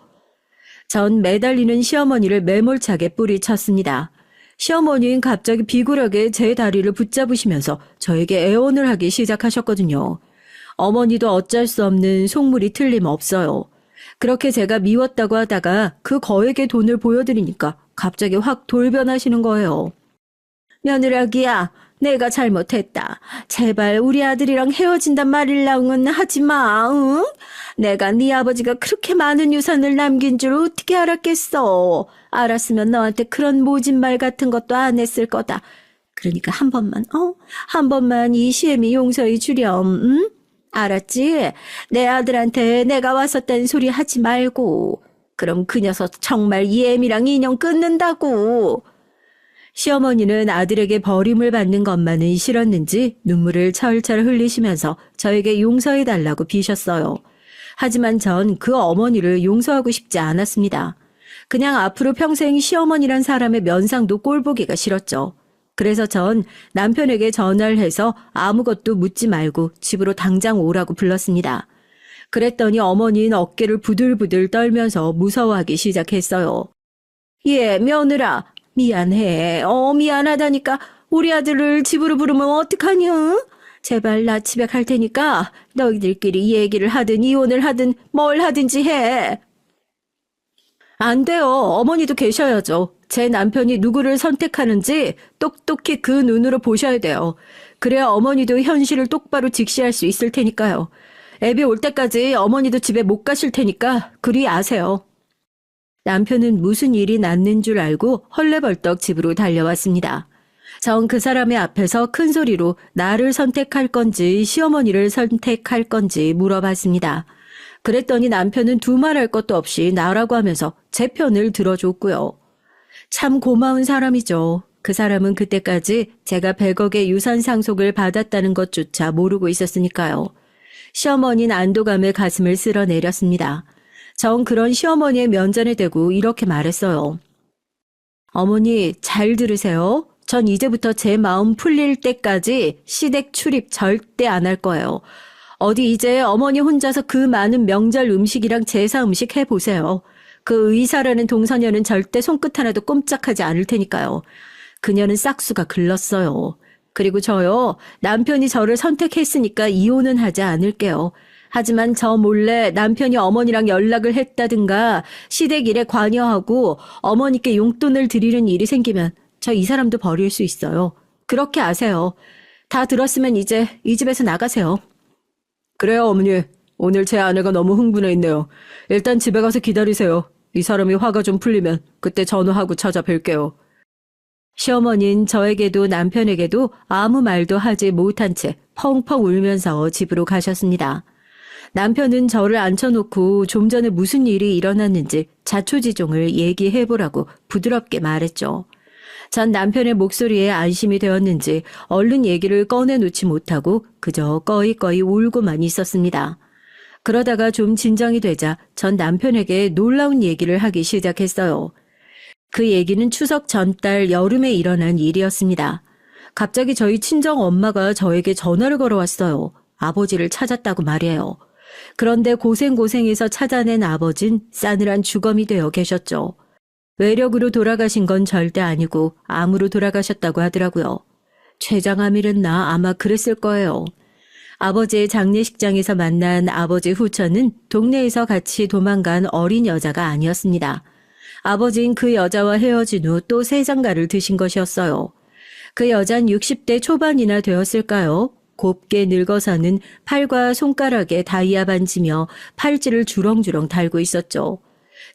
Speaker 1: 전 매달리는 시어머니를 매몰차게 뿌리쳤습니다. 시어머니는 갑자기 비굴하게 제 다리를 붙잡으시면서 저에게 애원을 하기 시작하셨거든요. 어머니도 어쩔 수 없는 속물이 틀림없어요. 그렇게 제가 미웠다고 하다가 그 거액의 돈을 보여드리니까 갑자기 확 돌변하시는 거예요. 며느라기야, 내가 잘못했다. 제발 우리 아들이랑 헤어진단 말일랑은 하지 마, 응? 내가 네 아버지가 그렇게 많은 유산을 남긴 줄 어떻게 알았겠어. 알았으면 너한테 그런 모진 말 같은 것도 안 했을 거다. 그러니까 한 번만 이 시애미 용서해 주렴, 응? 알았지? 내 아들한테 내가 왔었다는 소리 하지 말고. 그럼 그 녀석 정말 이 애미랑 인연 끊는다고. 시어머니는 아들에게 버림을 받는 것만은 싫었는지 눈물을 철철 흘리시면서 저에게 용서해달라고 비셨어요. 하지만 전 그 어머니를 용서하고 싶지 않았습니다. 그냥 앞으로 평생 시어머니란 사람의 면상도 꼴보기가 싫었죠. 그래서 전 남편에게 전화를 해서 아무것도 묻지 말고 집으로 당장 오라고 불렀습니다. 그랬더니 어머니는 어깨를 부들부들 떨면서 무서워하기 시작했어요. 예, 며느라, 미안해. 미안하다니까. 우리 아들을 집으로 부르면 어떡하니? 제발 나 집에 갈 테니까 너희들끼리 얘기를 하든 이혼을 하든 뭘 하든지 해. 안 돼요. 어머니도 계셔야죠. 제 남편이 누구를 선택하는지 똑똑히 그 눈으로 보셔야 돼요. 그래야 어머니도 현실을 똑바로 직시할 수 있을 테니까요. 애비 올 때까지 어머니도 집에 못 가실 테니까 그리 아세요. 남편은 무슨 일이 났는 줄 알고 헐레벌떡 집으로 달려왔습니다. 전 그 사람의 앞에서 큰 소리로 나를 선택할 건지 시어머니를 선택할 건지 물어봤습니다. 그랬더니 남편은 두말할 것도 없이 나라고 하면서 제 편을 들어줬고요. 참 고마운 사람이죠. 그 사람은 그때까지 제가 100억의 유산 상속을 받았다는 것조차 모르고 있었으니까요. 시어머니는 안도감에 가슴을 쓸어내렸습니다. 전 그런 시어머니의 면전에 대고 이렇게 말했어요. 어머니 잘 들으세요. 전 이제부터 제 마음 풀릴 때까지 시댁 출입 절대 안 할 거예요. 어디 이제 어머니 혼자서 그 많은 명절 음식이랑 제사 음식 해보세요. 그 의사라는 동서녀는 절대 손끝 하나도 꼼짝하지 않을 테니까요. 그녀는 싹수가 글렀어요. 그리고 저요, 남편이 저를 선택했으니까 이혼은 하지 않을게요. 하지만 저 몰래 남편이 어머니랑 연락을 했다든가 시댁 일에 관여하고 어머니께 용돈을 드리는 일이 생기면 저 이 사람도 버릴 수 있어요. 그렇게 아세요. 다 들었으면 이제 이 집에서 나가세요.
Speaker 2: 그래요, 어머니. 오늘 제 아내가 너무 흥분해 있네요. 일단 집에 가서 기다리세요. 이 사람이 화가 좀 풀리면 그때 전화하고 찾아뵐게요.
Speaker 1: 시어머니는 저에게도 남편에게도 아무 말도 하지 못한 채 펑펑 울면서 집으로 가셨습니다. 남편은 저를 앉혀놓고 좀 전에 무슨 일이 일어났는지 자초지종을 얘기해보라고 부드럽게 말했죠. 전 남편의 목소리에 안심이 되었는지 얼른 얘기를 꺼내놓지 못하고 그저 꺼이꺼이 울고만 있었습니다. 그러다가 좀 진정이 되자 전 남편에게 놀라운 얘기를 하기 시작했어요. 그 얘기는 추석 전달 여름에 일어난 일이었습니다. 갑자기 저희 친정 엄마가 저에게 전화를 걸어왔어요. 아버지를 찾았다고 말이에요. 그런데 고생고생해서 찾아낸 아버진 싸늘한 주검이 되어 계셨죠. 외력으로 돌아가신 건 절대 아니고 암으로 돌아가셨다고 하더라고요. 췌장암이랬나 아마 그랬을 거예요. 아버지의 장례식장에서 만난 아버지 후처는 동네에서 같이 도망간 어린 여자가 아니었습니다. 아버지는 그 여자와 헤어진 후 또 새 장가를 드신 것이었어요. 그 여잔 60대 초반이나 되었을까요? 곱게 늙어서는 팔과 손가락에 다이아 반지며 팔찌를 주렁주렁 달고 있었죠.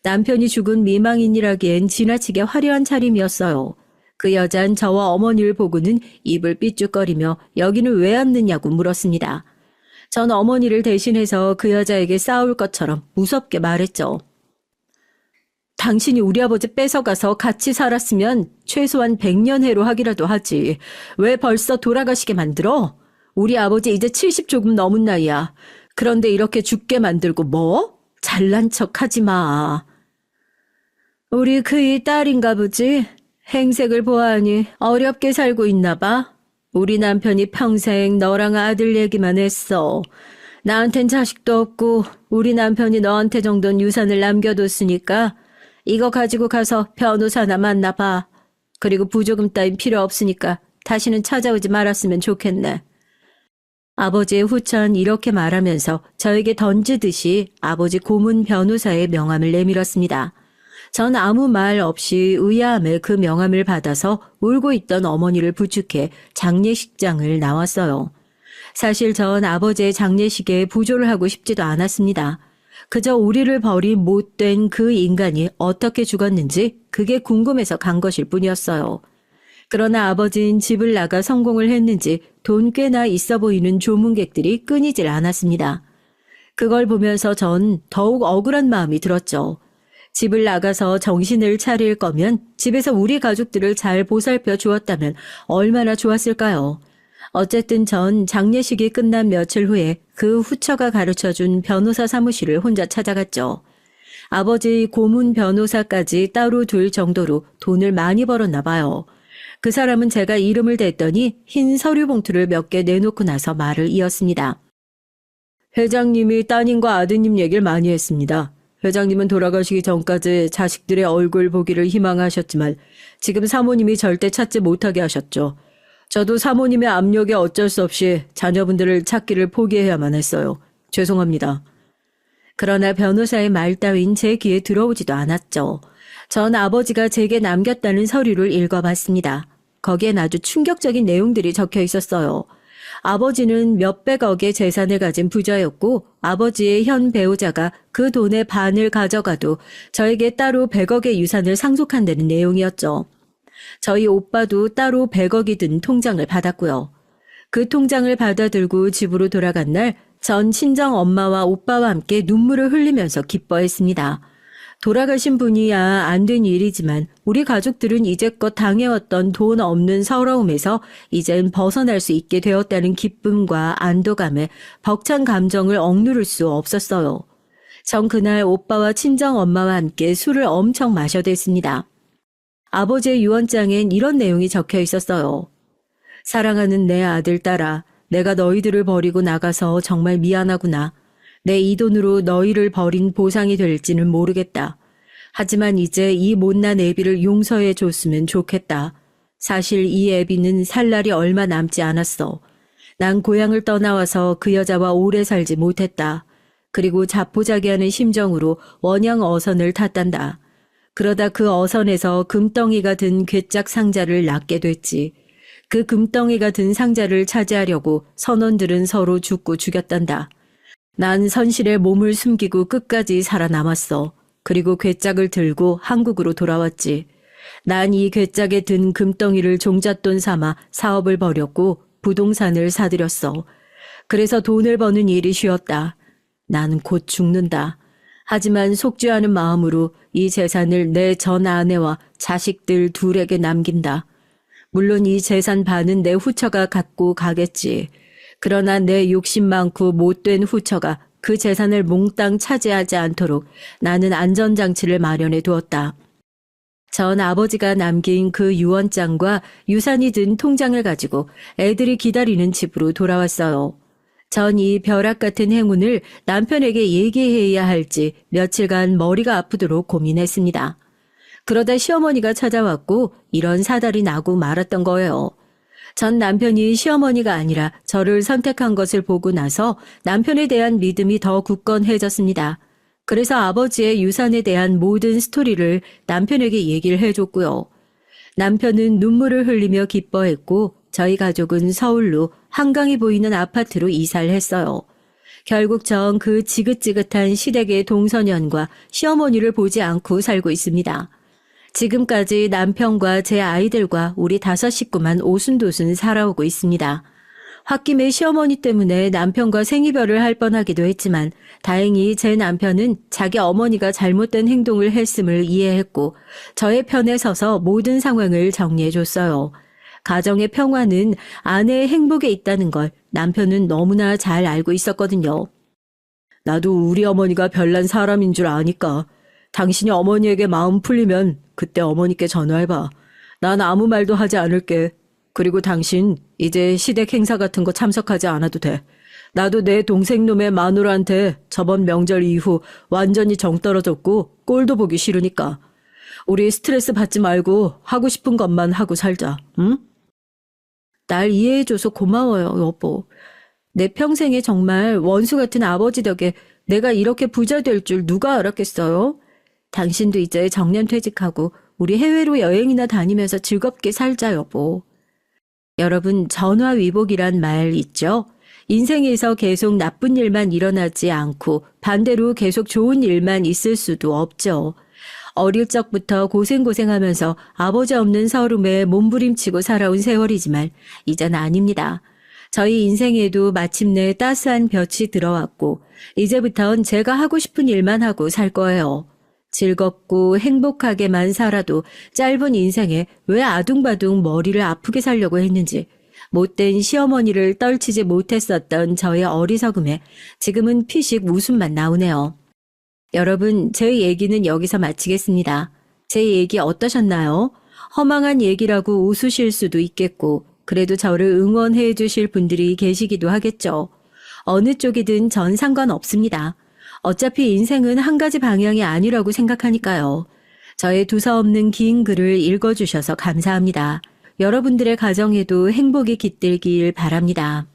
Speaker 1: 남편이 죽은 미망인이라기엔 지나치게 화려한 차림이었어요. 그 여잔 저와 어머니를 보고는 입을 삐죽거리며 여기는 왜 왔느냐고 물었습니다. 전 어머니를 대신해서 그 여자에게 싸울 것처럼 무섭게 말했죠. 당신이 우리 아버지 뺏어가서 같이 살았으면 최소한 100년 해로 하기라도 하지. 왜 벌써 돌아가시게 만들어? 우리 아버지 이제 70 조금 넘은 나이야. 그런데 이렇게 죽게 만들고 뭐? 잘난 척 하지 마. 우리 그이 딸인가 보지? 행색을 보아하니 어렵게 살고 있나 봐. 우리 남편이 평생 너랑 아들 얘기만 했어. 나한텐 자식도 없고 우리 남편이 너한테 정도는 유산을 남겨뒀으니까 이거 가지고 가서 변호사나 만나봐. 그리고 부조금 따윈 필요 없으니까 다시는 찾아오지 말았으면 좋겠네. 아버지의 후천 이렇게 말하면서 저에게 던지듯이 아버지 고문 변호사의 명함을 내밀었습니다. 전 아무 말 없이 의아함에 그 명함을 받아서 울고 있던 어머니를 부축해 장례식장을 나왔어요. 사실 전 아버지의 장례식에 부조를 하고 싶지도 않았습니다. 그저 우리를 버린 못된 그 인간이 어떻게 죽었는지 그게 궁금해서 간 것일 뿐이었어요. 그러나 아버지는 집을 나가 성공을 했는지 돈 꽤나 있어 보이는 조문객들이 끊이질 않았습니다. 그걸 보면서 전 더욱 억울한 마음이 들었죠. 집을 나가서 정신을 차릴 거면 집에서 우리 가족들을 잘 보살펴 주었다면 얼마나 좋았을까요? 어쨌든 전 장례식이 끝난 며칠 후에 그 후처가 가르쳐준 변호사 사무실을 혼자 찾아갔죠. 아버지 고문 변호사까지 따로 둘 정도로 돈을 많이 벌었나 봐요. 그 사람은 제가 이름을 댔더니 흰 서류 봉투를 몇 개 내놓고 나서 말을 이었습니다.
Speaker 2: 회장님이 따님과 아드님 얘기를 많이 했습니다. 회장님은 돌아가시기 전까지 자식들의 얼굴 보기를 희망하셨지만 지금 사모님이 절대 찾지 못하게 하셨죠. 저도 사모님의 압력에 어쩔 수 없이 자녀분들을 찾기를 포기해야만 했어요. 죄송합니다.
Speaker 1: 그러나 변호사의 말 따윈 제 귀에 들어오지도 않았죠. 전 아버지가 제게 남겼다는 서류를 읽어봤습니다. 거기엔 아주 충격적인 내용들이 적혀 있었어요. 아버지는 몇백억의 재산을 가진 부자였고 아버지의 현 배우자가 그 돈의 반을 가져가도 저에게 따로 100억의 유산을 상속한다는 내용이었죠. 저희 오빠도 따로 100억이 든 통장을 받았고요. 그 통장을 받아들고 집으로 돌아간 날 전 친정 엄마와 오빠와 함께 눈물을 흘리면서 기뻐했습니다. 돌아가신 분이야 안 된 일이지만 우리 가족들은 이제껏 당해왔던 돈 없는 서러움에서 이젠 벗어날 수 있게 되었다는 기쁨과 안도감에 벅찬 감정을 억누를 수 없었어요. 전 그날 오빠와 친정 엄마와 함께 술을 엄청 마셔댔습니다. 아버지의 유언장엔 이런 내용이 적혀 있었어요. 사랑하는 내 아들 딸아, 내가 너희들을 버리고 나가서 정말 미안하구나. 내 이 돈으로 너희를 버린 보상이 될지는 모르겠다. 하지만 이제 이 못난 애비를 용서해 줬으면 좋겠다. 사실 이 애비는 살 날이 얼마 남지 않았어. 난 고향을 떠나와서 그 여자와 오래 살지 못했다. 그리고 자포자기하는 심정으로 원양 어선을 탔단다. 그러다 그 어선에서 금덩이가 든 괴짝 상자를 낚게 됐지. 그 금덩이가 든 상자를 차지하려고 선원들은 서로 죽고 죽였단다. 난 선실에 몸을 숨기고 끝까지 살아남았어. 그리고 괴짝을 들고 한국으로 돌아왔지. 난 이 괴짝에 든 금덩이를 종잣돈 삼아 사업을 벌였고 부동산을 사들였어. 그래서 돈을 버는 일이 쉬웠다. 나는 곧 죽는다. 하지만 속죄하는 마음으로 이 재산을 내 전 아내와 자식들 둘에게 남긴다. 물론 이 재산 반은 내 후처가 갖고 가겠지. 그러나 내 욕심 많고 못된 후처가 그 재산을 몽땅 차지하지 않도록 나는 안전장치를 마련해 두었다. 전 아버지가 남긴 그 유언장과 유산이 든 통장을 가지고 애들이 기다리는 집으로 돌아왔어요. 전 이 벼락 같은 행운을 남편에게 얘기해야 할지 며칠간 머리가 아프도록 고민했습니다. 그러다 시어머니가 찾아왔고 이런 사달이 나고 말았던 거예요. 전 남편이 시어머니가 아니라 저를 선택한 것을 보고 나서 남편에 대한 믿음이 더 굳건해졌습니다. 그래서 아버지의 유산에 대한 모든 스토리를 남편에게 얘기를 해줬고요. 남편은 눈물을 흘리며 기뻐했고 저희 가족은 서울로 한강이 보이는 아파트로 이사를 했어요. 결국 전 그 지긋지긋한 시댁의 동서년과 시어머니를 보지 않고 살고 있습니다. 지금까지 남편과 제 아이들과 우리 5 식구만 오순도순 살아오고 있습니다. 홧김에 시어머니 때문에 남편과 생이별을 할 뻔하기도 했지만 다행히 제 남편은 자기 어머니가 잘못된 행동을 했음을 이해했고 저의 편에 서서 모든 상황을 정리해줬어요. 가정의 평화는 아내의 행복에 있다는 걸 남편은 너무나 잘 알고 있었거든요. 나도 우리 어머니가 별난 사람인 줄 아니까 당신이 어머니에게 마음 풀리면 그때 어머니께 전화해봐. 난 아무 말도 하지 않을게. 그리고 당신 이제 시댁 행사 같은 거 참석하지 않아도 돼. 나도 내 동생 놈의 마누라한테 저번 명절 이후 완전히 정 떨어졌고 꼴도 보기 싫으니까. 우리 스트레스 받지 말고 하고 싶은 것만 하고 살자. 응? 날 이해해줘서 고마워요, 여보. 내 평생에 정말 원수 같은 아버지 덕에 내가 이렇게 부자 될 줄 누가 알았겠어요? 당신도 이제 정년퇴직하고 우리 해외로 여행이나 다니면서 즐겁게 살자, 여보. 여러분, 전화위복이란 말 있죠? 인생에서 계속 나쁜 일만 일어나지 않고 반대로 계속 좋은 일만 있을 수도 없죠. 어릴 적부터 고생하면서 아버지 없는 서름에 몸부림치고 살아온 세월이지만 이젠 아닙니다. 저희 인생에도 마침내 따스한 볕이 들어왔고 이제부턴 제가 하고 싶은 일만 하고 살 거예요. 즐겁고 행복하게만 살아도 짧은 인생에 왜 아둥바둥 머리를 아프게 살려고 했는지 못된 시어머니를 떨치지 못했었던 저의 어리석음에 지금은 피식 웃음만 나오네요. 여러분, 제 얘기는 여기서 마치겠습니다. 제 얘기 어떠셨나요? 허망한 얘기라고 웃으실 수도 있겠고 그래도 저를 응원해 주실 분들이 계시기도 하겠죠. 어느 쪽이든 전 상관없습니다. 어차피 인생은 한 가지 방향이 아니라고 생각하니까요. 저의 두서없는 긴 글을 읽어주셔서 감사합니다. 여러분들의 가정에도 행복이 깃들길 바랍니다.